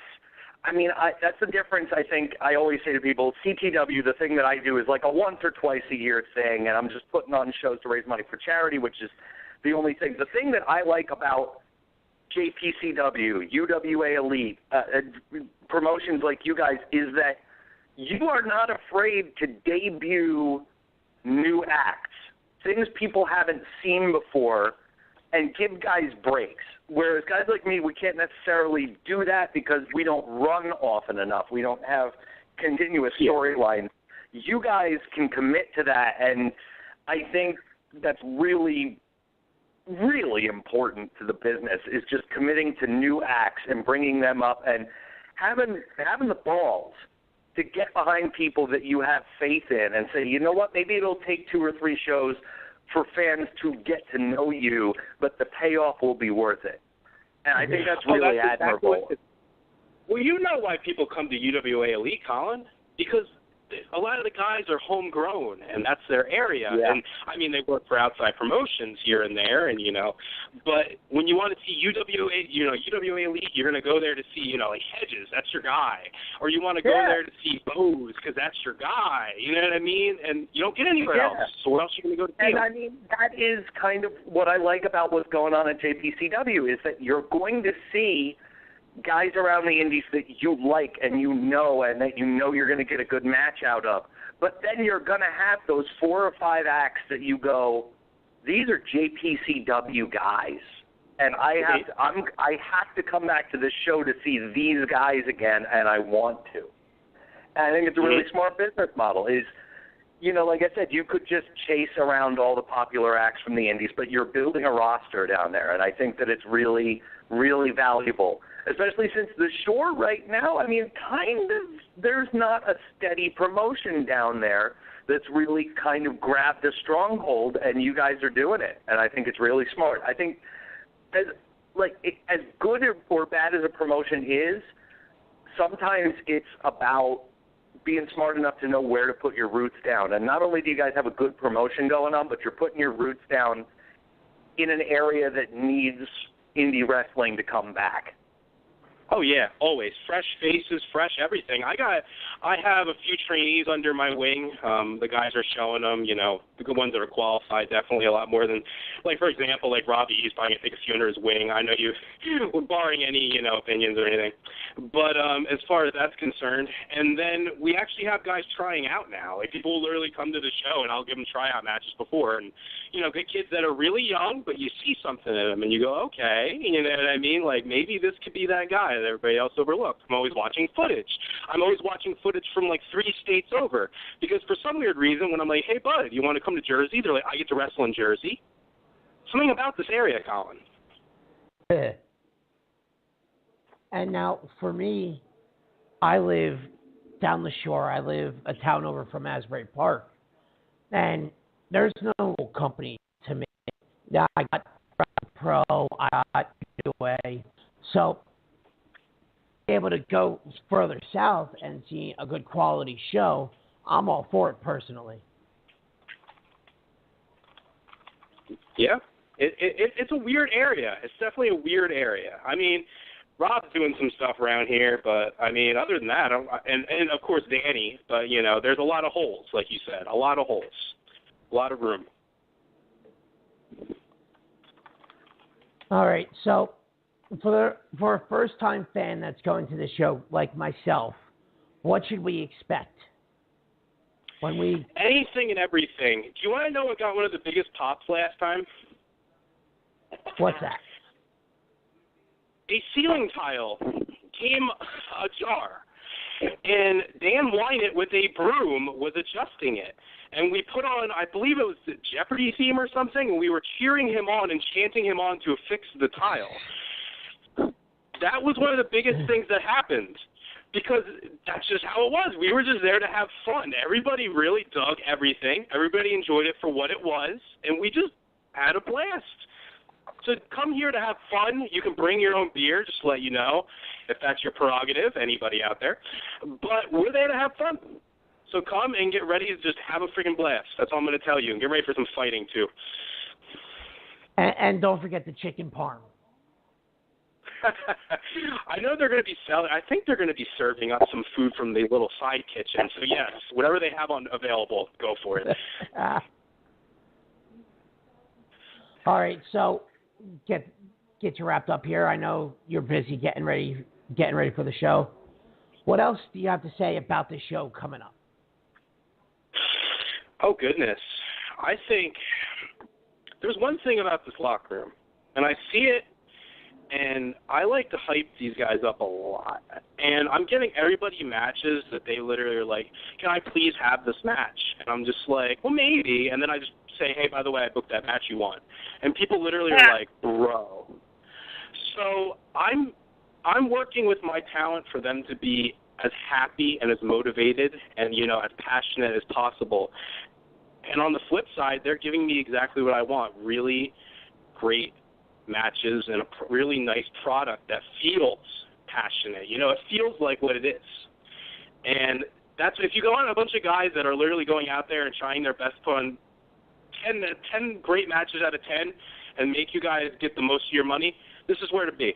the difference. I think I always say to people, CTW, the thing that I do is like a once or twice a year thing, and I'm just putting on shows to raise money for charity, which is the only thing. The thing that I like about JPCW, UWA Elite, promotions like you guys is that you are not afraid to debut new acts, things people haven't seen before, and give guys breaks. Whereas guys like me, we can't necessarily do that because we don't run often enough. We don't have continuous storylines. You guys can commit to that, and I think that's really, really important to the business is just committing to new acts and bringing them up and having the balls to get behind people that you have faith in and say, you know what, maybe it'll take 2 or 3 shows for fans to get to know you, but the payoff will be worth it. And I think that's really admirable. Well, you know why people come to UWA Elite, Colin? Because a lot of the guys are homegrown, and that's their area. Yeah. And, they work for outside promotions here and there, and, but when you want to see UWA Elite, you're going to go there to see, like Hedges, that's your guy. Or you want to go there to see Bose, because that's your guy. You know what I mean? And you don't get anywhere else. So where else are you going to go to see them? That is kind of what I like about what's going on at JPCW is that you're going to see guys around the indies that you like and and that you're going to get a good match out of. But then you're going to have those 4 or 5 acts that you go, these are JPCW guys. And I have to come back to this show to see these guys again, and I want to. And I think it's a really smart business model is, like I said, you could just chase around all the popular acts from the indies, but you're building a roster down there, and I think that it's really, really valuable. Especially since the Shore right now, there's not a steady promotion down there that's really kind of grabbed a stronghold, and you guys are doing it, and I think it's really smart. I think as good or bad as a promotion is, sometimes it's about being smart enough to know where to put your roots down. And not only do you guys have a good promotion going on, but you're putting your roots down in an area that needs indie wrestling to come back. Oh yeah, always fresh faces, fresh everything. I have a few trainees under my wing. The guys are showing them, the good ones that are qualified, definitely a lot more than, like for example, like Robbie, he's probably gonna take a few under his wing. I know you, barring any opinions or anything. But as far as that's concerned, and then we actually have guys trying out now. Like people will literally come to the show and I'll give them tryout matches before, and good kids that are really young, but you see something in them and you go, okay, you know what I mean? Like maybe this could be that guy that everybody else overlooked. I'm always watching footage. I'm always watching footage from like 3 states over, because for some weird reason, when I'm like, hey bud, you want to come to Jersey? They're like, I get to wrestle in Jersey. Something about this area, Colin. Yeah. And now for me, I live down the shore. I live a town over from Asbury Park, and there's no company to me. Yeah, I got Pro, I got UA, so able to go further south and see a good quality show, I'm all for it personally. Yeah, it's a weird area. It's definitely a weird area. I mean, Rob's doing some stuff around here, but I mean, other than that, and of course Danny, but there's a lot of holes, like you said, a lot of holes, a lot of room. All right, so for a first-time fan that's going to the show, like myself, what should we expect? Anything and everything. Do you want to know what got one of the biggest pops last time? What's that? A ceiling tile came ajar, and Dan Wynett with a broom was adjusting it. And we put on, I believe it was the Jeopardy theme or something, and we were cheering him on and chanting him on to affix the tile. That was one of the biggest things that happened, because that's just how it was. We were just there to have fun. Everybody really dug everything. Everybody enjoyed it for what it was, and we just had a blast. So come here to have fun. You can bring your own beer, just to let you know, if that's your prerogative, anybody out there. But we're there to have fun. So come and get ready to just have a freaking blast. That's all I'm going to tell you. And get ready for some fighting, too. And don't forget the chicken parm. I know they're going to be selling. I think they're going to be serving up some food from the little side kitchen. So, yes, whatever they have available, go for it. All right, so get you wrapped up here. I know you're busy getting ready for the show. What else do you have to say about the show coming up? Oh, goodness. I think there's one thing about this locker room, and I see it, and I like to hype these guys up a lot. And I'm getting everybody matches that they literally are like, can I please have this match? And I'm just like, well, maybe. And then I just say, hey, by the way, I booked that match you want. And people literally are like, bro. So I'm working with my talent for them to be as happy and as motivated and, as passionate as possible. And on the flip side, they're giving me exactly what I want, really great matches and a really nice product that feels passionate. It feels like what it is. And that's if you go on a bunch of guys that are literally going out there and trying their best to put on 10 great matches out of 10 and make you guys get the most of your money, this is where to be.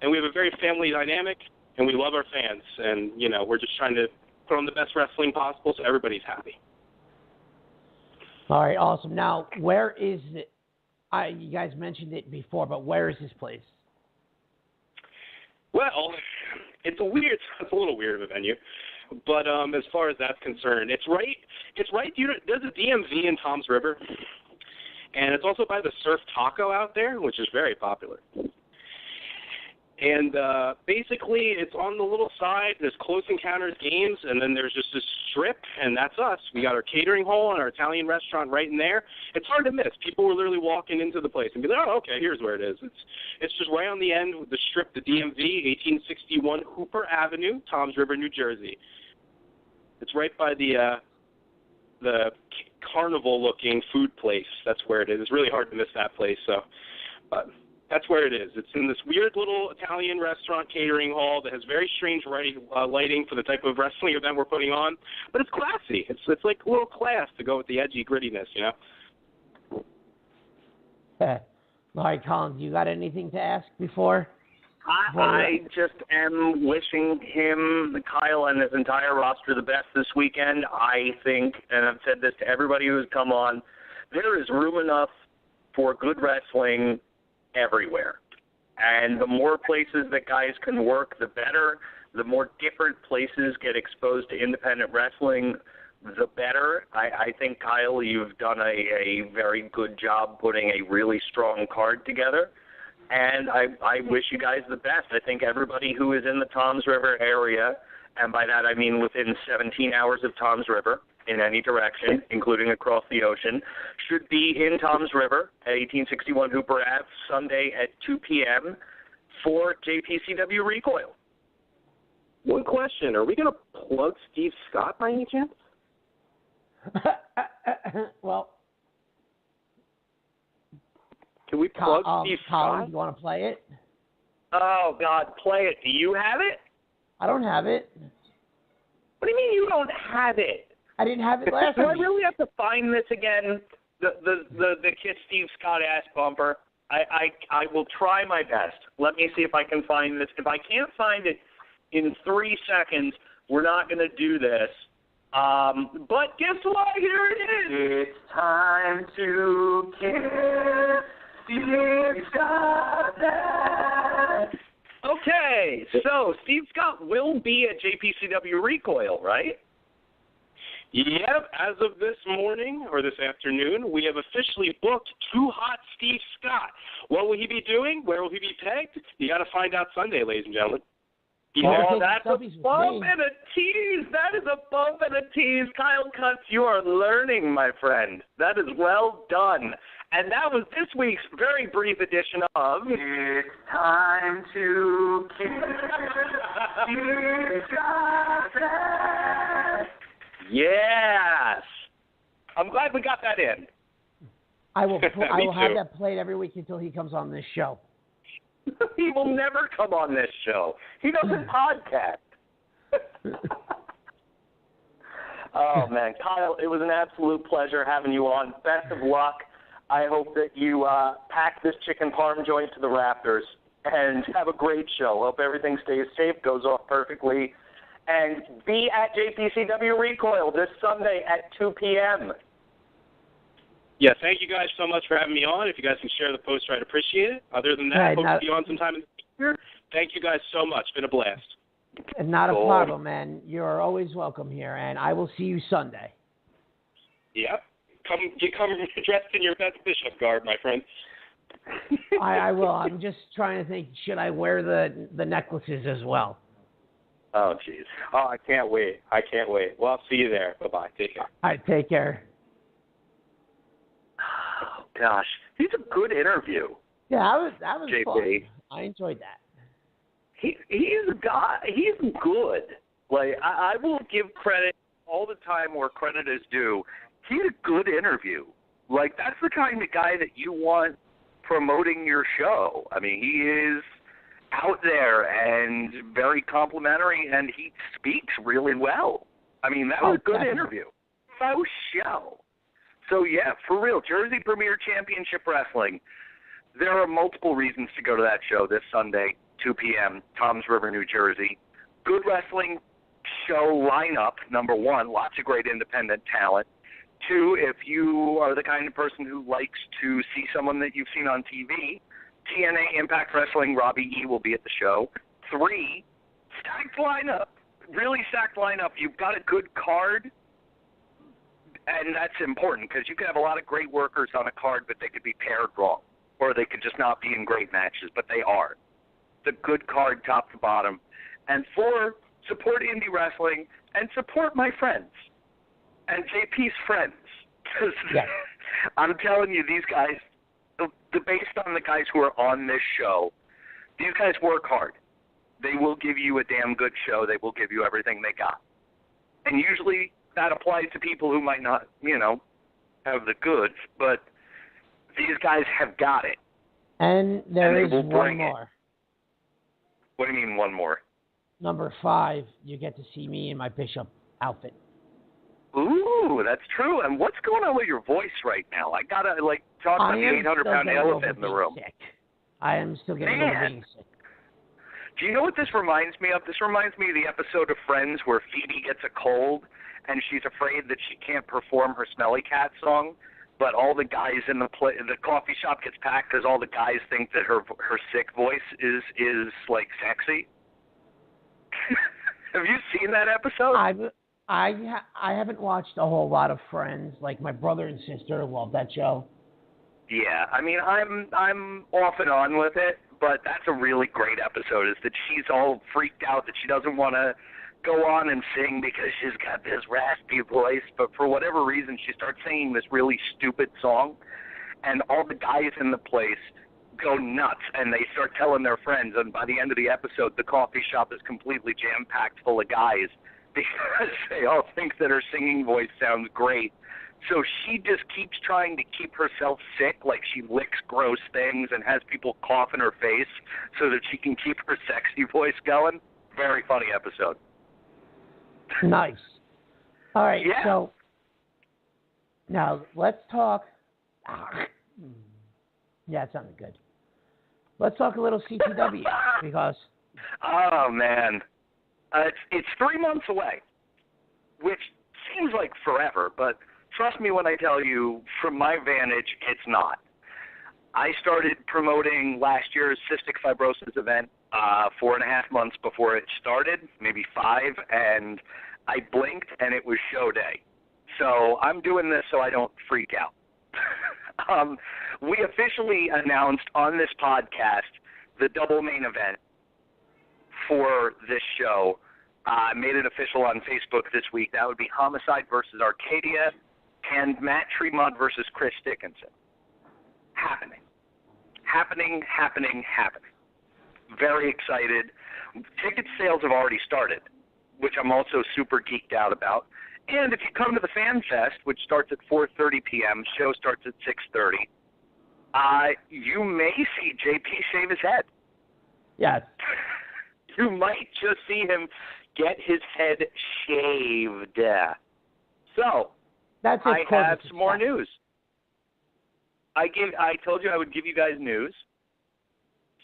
And we have a very family dynamic, and we love our fans. And, we're just trying to put on the best wrestling possible so everybody's happy. All right, awesome. Now, where is it? You guys mentioned it before, but where is this place? Well, it's a little weird of a venue, but as far as that's concerned, it's right. There's a DMV in Tom's River, and it's also by the Surf Taco out there, which is very popular. And basically, it's on the little side. There's Close Encounters Games, and then there's just this strip, and that's us. We got our catering hall and our Italian restaurant right in there. It's hard to miss. People were literally walking into the place and be like, oh, okay, here's where it is. It's just right on the end with the strip, the DMV, 1861 Hooper Avenue, Toms River, New Jersey. It's right by the carnival-looking food place. That's where it is. It's really hard to miss that place, so... that's where it is. It's in this weird little Italian restaurant catering hall that has very strange lighting for the type of wrestling event we're putting on. But it's classy. It's like a little class to go with the edgy grittiness, All right, Colin, you got anything to ask before? I just am wishing him, Kyle, and his entire roster the best this weekend. I think, and I've said this to everybody who's come on, there is room enough for good wrestling everywhere. And the more places that guys can work, the better. The more different places get exposed to independent wrestling, the better. I think, Kyle, you've done a very good job putting a really strong card together. And I wish you guys the best. I think everybody who is in the Toms River area, and by that I mean within 17 hours of Toms River in any direction, including across the ocean, should be in Toms River at 1861 Hooper Ave, Sunday at 2 p.m. for JPCW Recoil. One question. Are we going to plug Steve Scott by any chance? Well, can we plug Steve Colin, Scott? you want to play it? Oh, God, play it. Do you have it? I don't have it. What do you mean you don't have it? I didn't have it last Do I week. really have to find this again? The Kiss Steve Scott ass bumper? I will try my best. Let me see if I can find this. If I can't find it in 3 seconds, we're not going to do this. But guess what? Here it is. It's time to kiss Steve Scott. Okay, so Steve Scott will be at JPCW Recoil, right? Yep, as of this morning or this afternoon, we have officially booked Too Hot Steve Scott. What will he be doing? Where will he be pegged? You got to find out Sunday, ladies and gentlemen. Oh, that's a bump and a tease. That is a bump and a tease. Kyle Kutz, you are learning, my friend. That is well done. And that was this week's very brief edition of It's Time to Kiss Steve Scott. Yes. I'm glad we got that in. I will have too. that played every week until he comes on this show. He will never come on this show. He doesn't podcast. Oh, man. Kyle, it was an absolute pleasure having you on. Best of luck. I hope that you pack this chicken parm joint to the rafters and have a great show. Hope everything stays safe, goes off perfectly. And be at JPCW Recoil this Sunday at 2 p.m. Yeah, thank you guys so much for having me on. If you guys can share the post, I'd appreciate it. Other than that, Right, hope to be on sometime in the future. Thank you guys so much. Been a blast. Not a problem, man. You're always welcome here, and I will see you Sunday. Yep. You come dressed in your best bishop garb, my friend. I will. I'm just trying to think, should I wear the necklaces as well? Oh, jeez. Oh, I can't wait. Well, I'll see you there. Bye-bye. Take care. All right, take care. Oh, gosh. He's a good interview. Yeah, that was JP. fun. I enjoyed that. He's a guy. He's good. Like, I will give credit all the time where credit is due. He's a good interview. Like, that's the kind of guy that you want promoting your show. I mean, he is out there and very complimentary, and he speaks really well. I mean, that was a good interview. Faux show. So, yeah, for real, Jersey Premier Championship Wrestling. There are multiple reasons to go to that show this Sunday, 2 p.m., Toms River, New Jersey. Good wrestling show lineup, number one, lots of great independent talent. Two, if you are the kind of person who likes to see someone that you've seen on TV, TNA Impact Wrestling, Robbie E. will be at the show. Three, stacked lineup, really stacked lineup. You've got a good card, and that's important because you could have a lot of great workers on a card, but they could be paired wrong, or they could just not be in great matches, but they are. It's a good card top to bottom. And four, support indie wrestling and support my friends and JP's friends. Yes. I'm telling you, these guys, based on the guys who are on this show, these guys work hard. They will give you a damn good show. They will give you everything they got. And usually that applies to people who might not, have the goods, but these guys have got it. And there is one bring more. it. What do you mean one more? Number 5, you get to see me in my bishop outfit. Ooh, that's true. And what's going on with your voice right now? I gotta talk about the 800-pound elephant in the room. Sick. I am still getting a little sick. Do you know what this reminds me of? This reminds me of the episode of Friends where Phoebe gets a cold and she's afraid that she can't perform her Smelly Cat song, but all the guys in the coffee shop gets packed because all the guys think that her sick voice is sexy. Have you seen that episode? I haven't watched a whole lot of Friends. Like my brother and sister love that show. Yeah, I mean I'm off and on with it, but that's a really great episode. Is that she's all freaked out that she doesn't want to go on and sing because she's got this raspy voice, but for whatever reason she starts singing this really stupid song, and all the guys in the place go nuts and they start telling their friends, and by the end of the episode the coffee shop is completely jam-packed full of guys because they all think that her singing voice sounds great. So she just keeps trying to keep herself sick, like she licks gross things and has people cough in her face so that she can keep her sexy voice going. Very funny episode. Nice. All right, yeah. So now let's talk. Yeah, it sounded good. Let's talk a little CTW because. Oh man, it's 3 months away, which seems like forever, but trust me when I tell you, from my vantage, it's not. I started promoting last year's cystic fibrosis event 4.5 months before it started, maybe 5, and I blinked and it was show day. So I'm doing this so I don't freak out. We officially announced on this podcast the double main event for this show. Made it official on Facebook this week. That would be Homicide versus Arcadia and Matt Tremont versus Chris Dickinson. Happening. Very excited. Ticket sales have already started, which I'm also super geeked out about. And if you come to the Fan Fest, which starts at 4:30 p.m., show starts at 6:30, you may see JP shave his head. Yes. You might just see him get his head shaved. So, I have some more news. I told you I would give you guys news.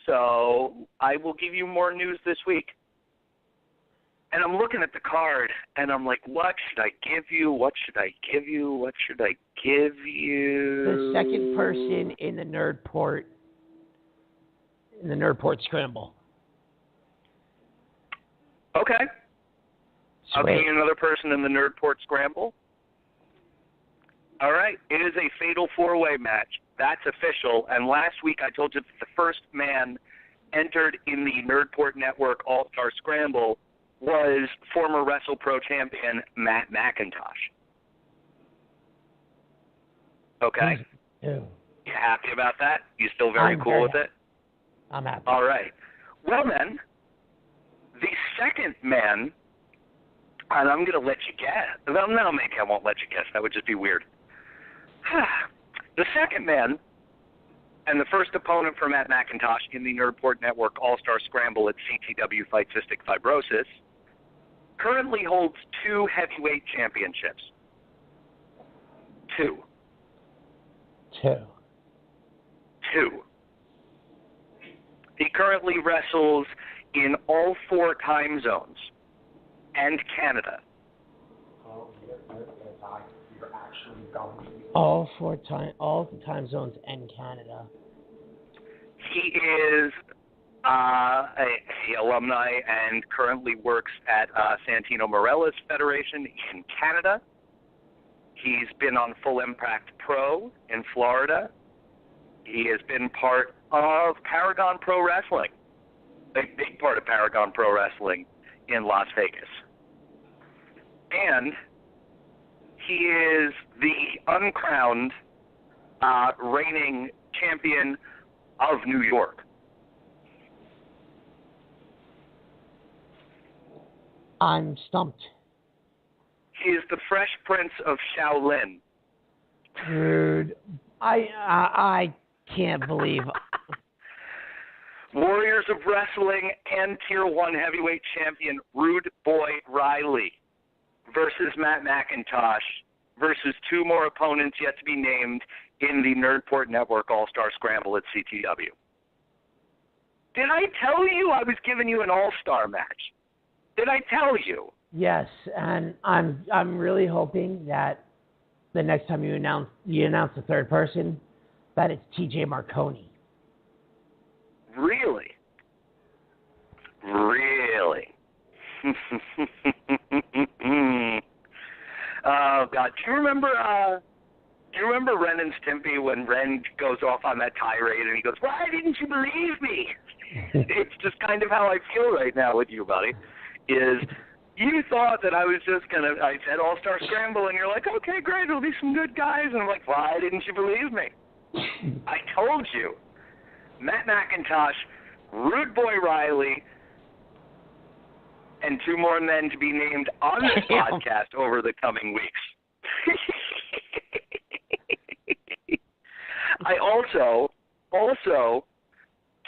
So I will give you more news this week. And I'm looking at the card, and I'm like, what should I give you? What should I give you? What should I give you? The second person in the Nerdport Scramble. Okay. Sweet. I'll give you another person in the Nerdport Scramble. All right. It is a fatal 4-way match. That's official. And last week I told you that the first man entered in the Nerdport Network All-Star Scramble was former WrestlePro champion Matt McIntosh. Okay? Ew. You happy about that? You still very cool with it? I'm happy. All right. Well, then, the second man, and I'm going to let you guess. Well, no, maybe I won't let you guess. That would just be weird. The second man and the first opponent for Matt McIntosh in the Nerdport Network All-Star Scramble at CTW Fight Cystic Fibrosis currently holds 2 heavyweight championships. 2. He currently wrestles in all 4 time zones and Canada. All the time zones and Canada. He is a alumni and currently works at Santino Morella's Federation in Canada. He's been on Full Impact Pro in Florida. He has been part of Paragon Pro Wrestling, a big part of Paragon Pro Wrestling in Las Vegas. And he is the uncrowned reigning champion of New York. I'm stumped. He is the Fresh Prince of Shaolin. Dude, I can't believe. Warriors of Wrestling and Tier 1 heavyweight champion Rude Boy Riley versus Matt McIntosh versus 2 more opponents yet to be named in the Nerdport Network All-Star Scramble at CTW. Did I tell you I was giving you an all-star match? Did I tell you? Yes, and I'm really hoping that the next time you announce the third person, that it's TJ Marconi. Really? Really? Oh God! Do you remember Ren and Stimpy when Ren goes off on that tirade and he goes, "Why didn't you believe me?" It's just kind of how I feel right now with you, buddy. Is you thought that I was just I said All-Star Scramble, and you're like, okay, great, it'll be some good guys. And I'm like, why didn't you believe me? I told you. Matt McIntosh, Rude Boy Riley, and 2 more men to be named on this podcast over the coming weeks. I also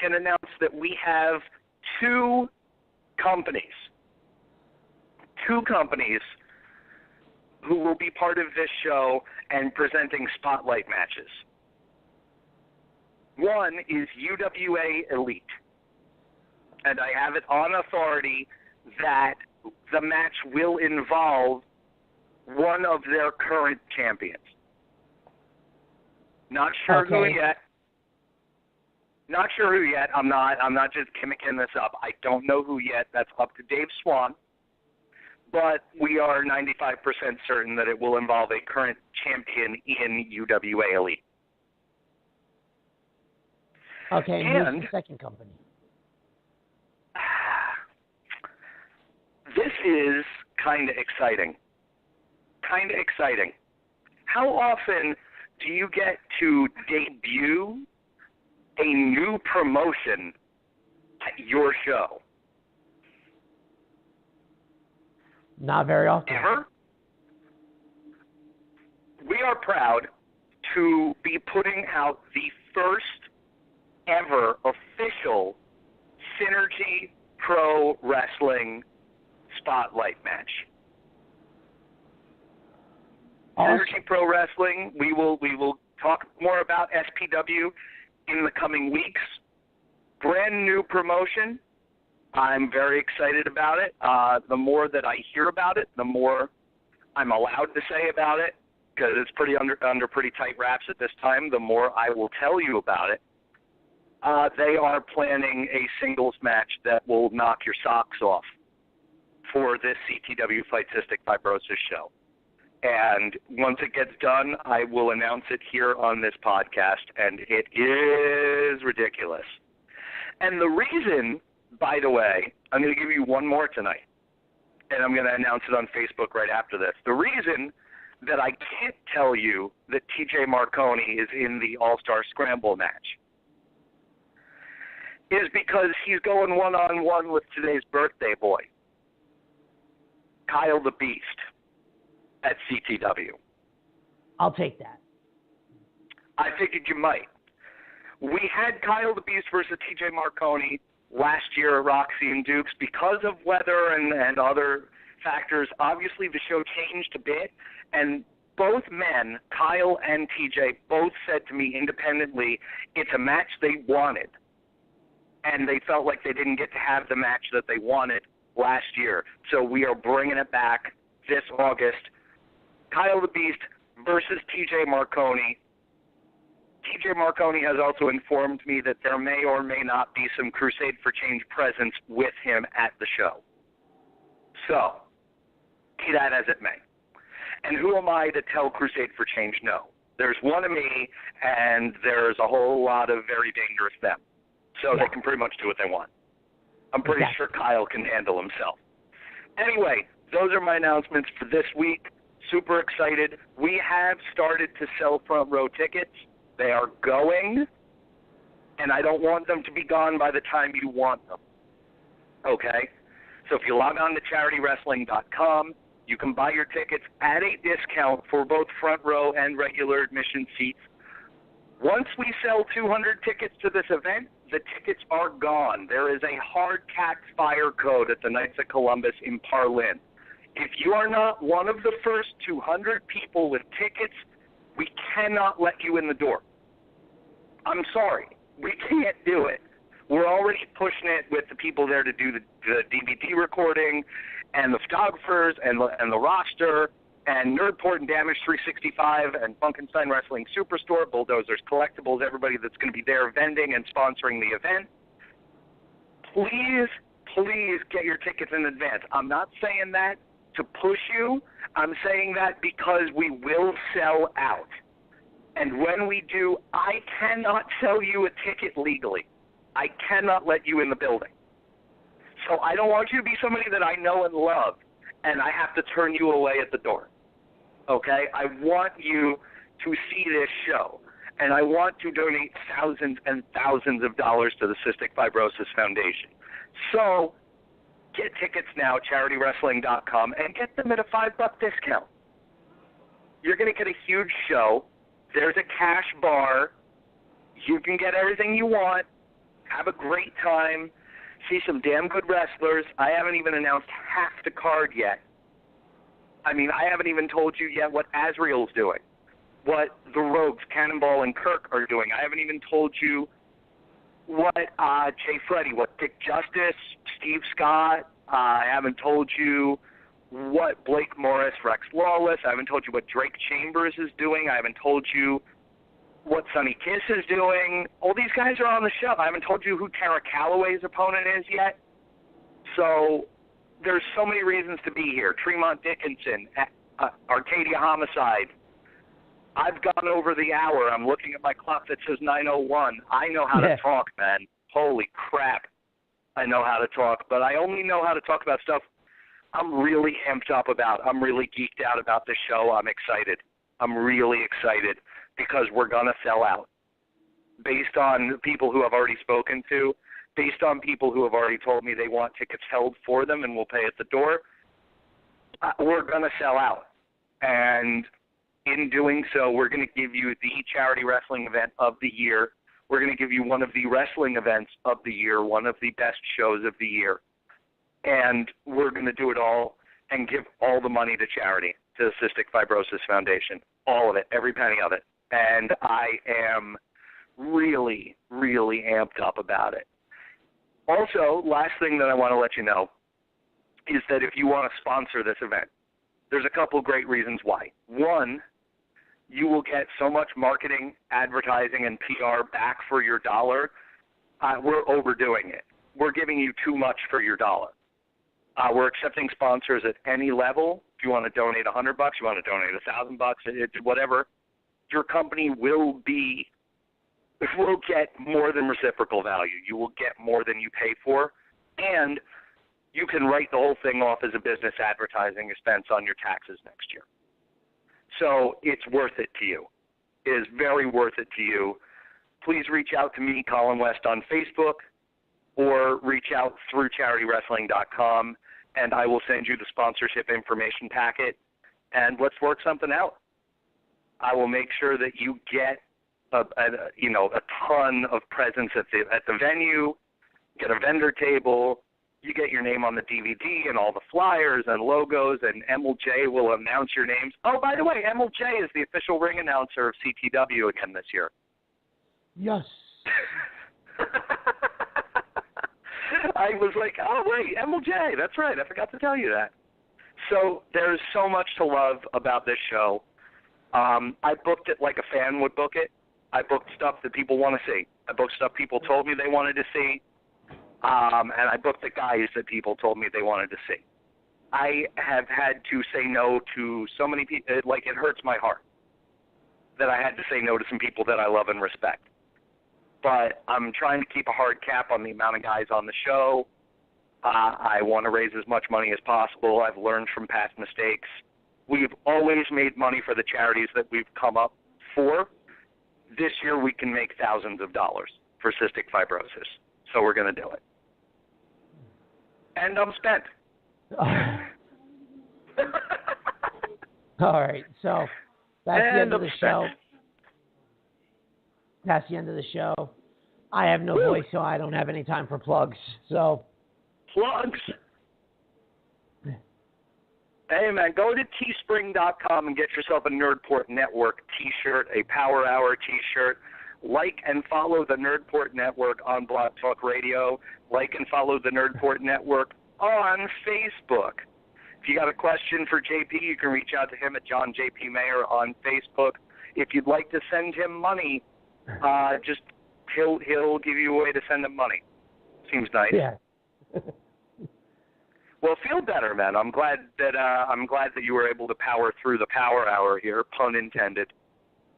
can announce that we have 2 companies who will be part of this show and presenting spotlight matches. One is UWA Elite, and I have it on authority that the match will involve one of their current champions. Not sure who yet. Not sure who yet. I'm not just gimmicking this up. I don't know who yet. That's up to Dave Swan. But we are 95% certain that it will involve a current champion in UWA Elite. Okay, and who's the second company? This is kind of exciting. How often do you get to debut a new promotion at your show? Not very often. Ever? We are proud to be putting out the first ever official Synergy Pro Wrestling Spotlight match. Awesome. Synergy Pro Wrestling, we will talk more about SPW in the coming weeks. Brand new promotion. I'm very excited about it. The more that I hear about it, the more I'm allowed to say about it, because it's pretty under pretty tight wraps at this time. The more I will tell you about it. They are planning a singles match that will knock your socks off for this CTW Fight Cystic Fibrosis show. And once it gets done, I will announce it here on this podcast, and it is ridiculous. And the reason, by the way, I'm going to give you one more tonight, and I'm going to announce it on Facebook right after this. The reason that I can't tell you that TJ Marconi is in the All-Star Scramble match is because he's going one-on-one with today's birthday boy, Kyle the Beast, at CTW. I'll take that. I figured you might. We had Kyle the Beast versus TJ Marconi last year at Roxy and Dukes because of weather and other factors. Obviously, the show changed a bit, and both men, Kyle and TJ, both said to me independently, it's a match they wanted, and they felt like they didn't get to have the match that they wanted last year. So we are bringing it back this August. Kyle the Beast versus TJ Marconi. TJ Marconi has also informed me that there may or may not be some Crusade for Change presence with him at the show. So, be that as it may. And who am I to tell Crusade for Change no? There's one of me, and there's a whole lot of very dangerous them. So They can pretty much do what they want. I'm pretty sure Kyle can handle himself. Anyway, those are my announcements for this week. Super excited. We have started to sell front row tickets. They are going, and I don't want them to be gone by the time you want them. Okay? So if you log on to CharityWrestling.com, you can buy your tickets at a discount for both front row and regular admission seats. Once we sell 200 tickets to this event, the tickets are gone. There is a hard cat fire code at the Knights of Columbus in Parlin. If you are not one of the first 200 people with tickets, we cannot let you in the door. I'm sorry. We can't do it. We're already pushing it with the people there to do the DVD recording and the photographers and the roster and Nerdport and Damage 365 and Funkenstein Wrestling Superstore, Bulldozers Collectibles, everybody that's going to be there vending and sponsoring the event. Please get your tickets in advance. I'm not saying that to push you. I'm saying that because we will sell out. And when we do, I cannot sell you a ticket legally. I cannot let you in the building. So I don't want you to be somebody that I know and love, and I have to turn you away at the door. Okay? I want you to see this show, and I want to donate thousands and thousands of dollars to the Cystic Fibrosis Foundation. So get tickets now, CharityWrestling.com, and get them at a $5 discount. You're going to get a huge show. There's a cash bar. You can get everything you want. Have a great time. See some damn good wrestlers. I haven't even announced half the card yet. I mean, I haven't even told you yet what Azrael's doing, what the Rogues, Cannonball and Kirk are doing. I haven't even told you what Jay Freddy, what Dick Justice, Steve Scott. I haven't told you what Blake Morris, Rex Lawless. I haven't told you what Drake Chambers is doing. I haven't told you what Sonny Kiss is doing. All these guys are on the show. I haven't told you who Tara Calloway's opponent is yet. So there's so many reasons to be here. Tremont Dickinson, Arcadia Homicide. I've gone over the hour. I'm looking at my clock that says 9:01. I know how to talk, man. Holy crap. I know how to talk, but I only know how to talk about stuff I'm really amped up about. I'm really geeked out about this show. I'm excited. I'm really excited because we're going to sell out. Based on people who I've already spoken to, based on people who have already told me they want tickets held for them and will pay at the door, we're going to sell out. And in doing so, we're going to give you the charity wrestling event of the year. We're going to give you one of the wrestling events of the year, one of the best shows of the year. And we're going to do it all and give all the money to charity, to the Cystic Fibrosis Foundation, all of it, every penny of it. And I am really, really amped up about it. Also, last thing that I want to let you know is that if you want to sponsor this event, there's a couple great reasons why. One, you will get so much marketing, advertising, and PR back for your dollar. We're overdoing it. We're giving you too much for your dollar. We're accepting sponsors at any level. If you want to donate $100, you want to donate $1,000, whatever, your company will get more than reciprocal value. You will get more than you pay for, and you can write the whole thing off as a business advertising expense on your taxes next year. So it's worth it to you. It is very worth it to you. Please reach out to me, Colin West, on Facebook, or reach out through CharityWrestling.com, and I will send you the sponsorship information packet, and let's work something out. I will make sure that you get a ton of presence at the venue, get a vendor table, you get your name on the DVD and all the flyers and logos, and MLJ will announce your names. Oh, by the way, MLJ is the official ring announcer of CTW again this year. Yes. I was like, oh, wait, MLJ, that's right. I forgot to tell you that. So there's so much to love about this show. I booked it like a fan would book it. I booked stuff that people want to see. I booked stuff people told me they wanted to see. And I booked the guys that people told me they wanted to see. I have had to say no to so many people. Like, it hurts my heart that I had to say no to some people that I love and respect. But I'm trying to keep a hard cap on the amount of guys on the show. I want to raise as much money as possible. I've learned from past mistakes. We've always made money for the charities that we've come up for. This year we can make thousands of dollars for cystic fibrosis. So we're going to do it. And I'm spent. All right, so that's the end of the show. That's the end of the show. I have no voice, so I don't have any time for plugs. So plugs. Hey, man, go to teespring.com and get yourself a Nerdport Network T-shirt, a Power Hour T-shirt. Like and follow the Nerdport Network on Blog Talk Radio. Like and follow the Nerdport Network on Facebook. If you got a question for JP, you can reach out to him at John JP Mayer on Facebook. If you'd like to send him money, just he'll give you a way to send him money. Seems nice. Yeah. Well, feel better, man. I'm glad that you were able to power through the Power Hour here, pun intended.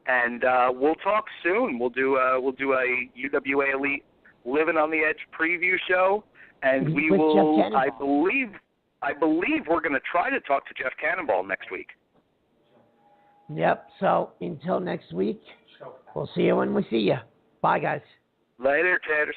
And we'll talk soon. We'll do a UWA Elite Living on the Edge preview show, and we With will. Jeff I believe we're going to try to talk to Jeff Cannonball next week. Yep. So until next week, we'll see you when we see you. Bye, guys. Later, taters.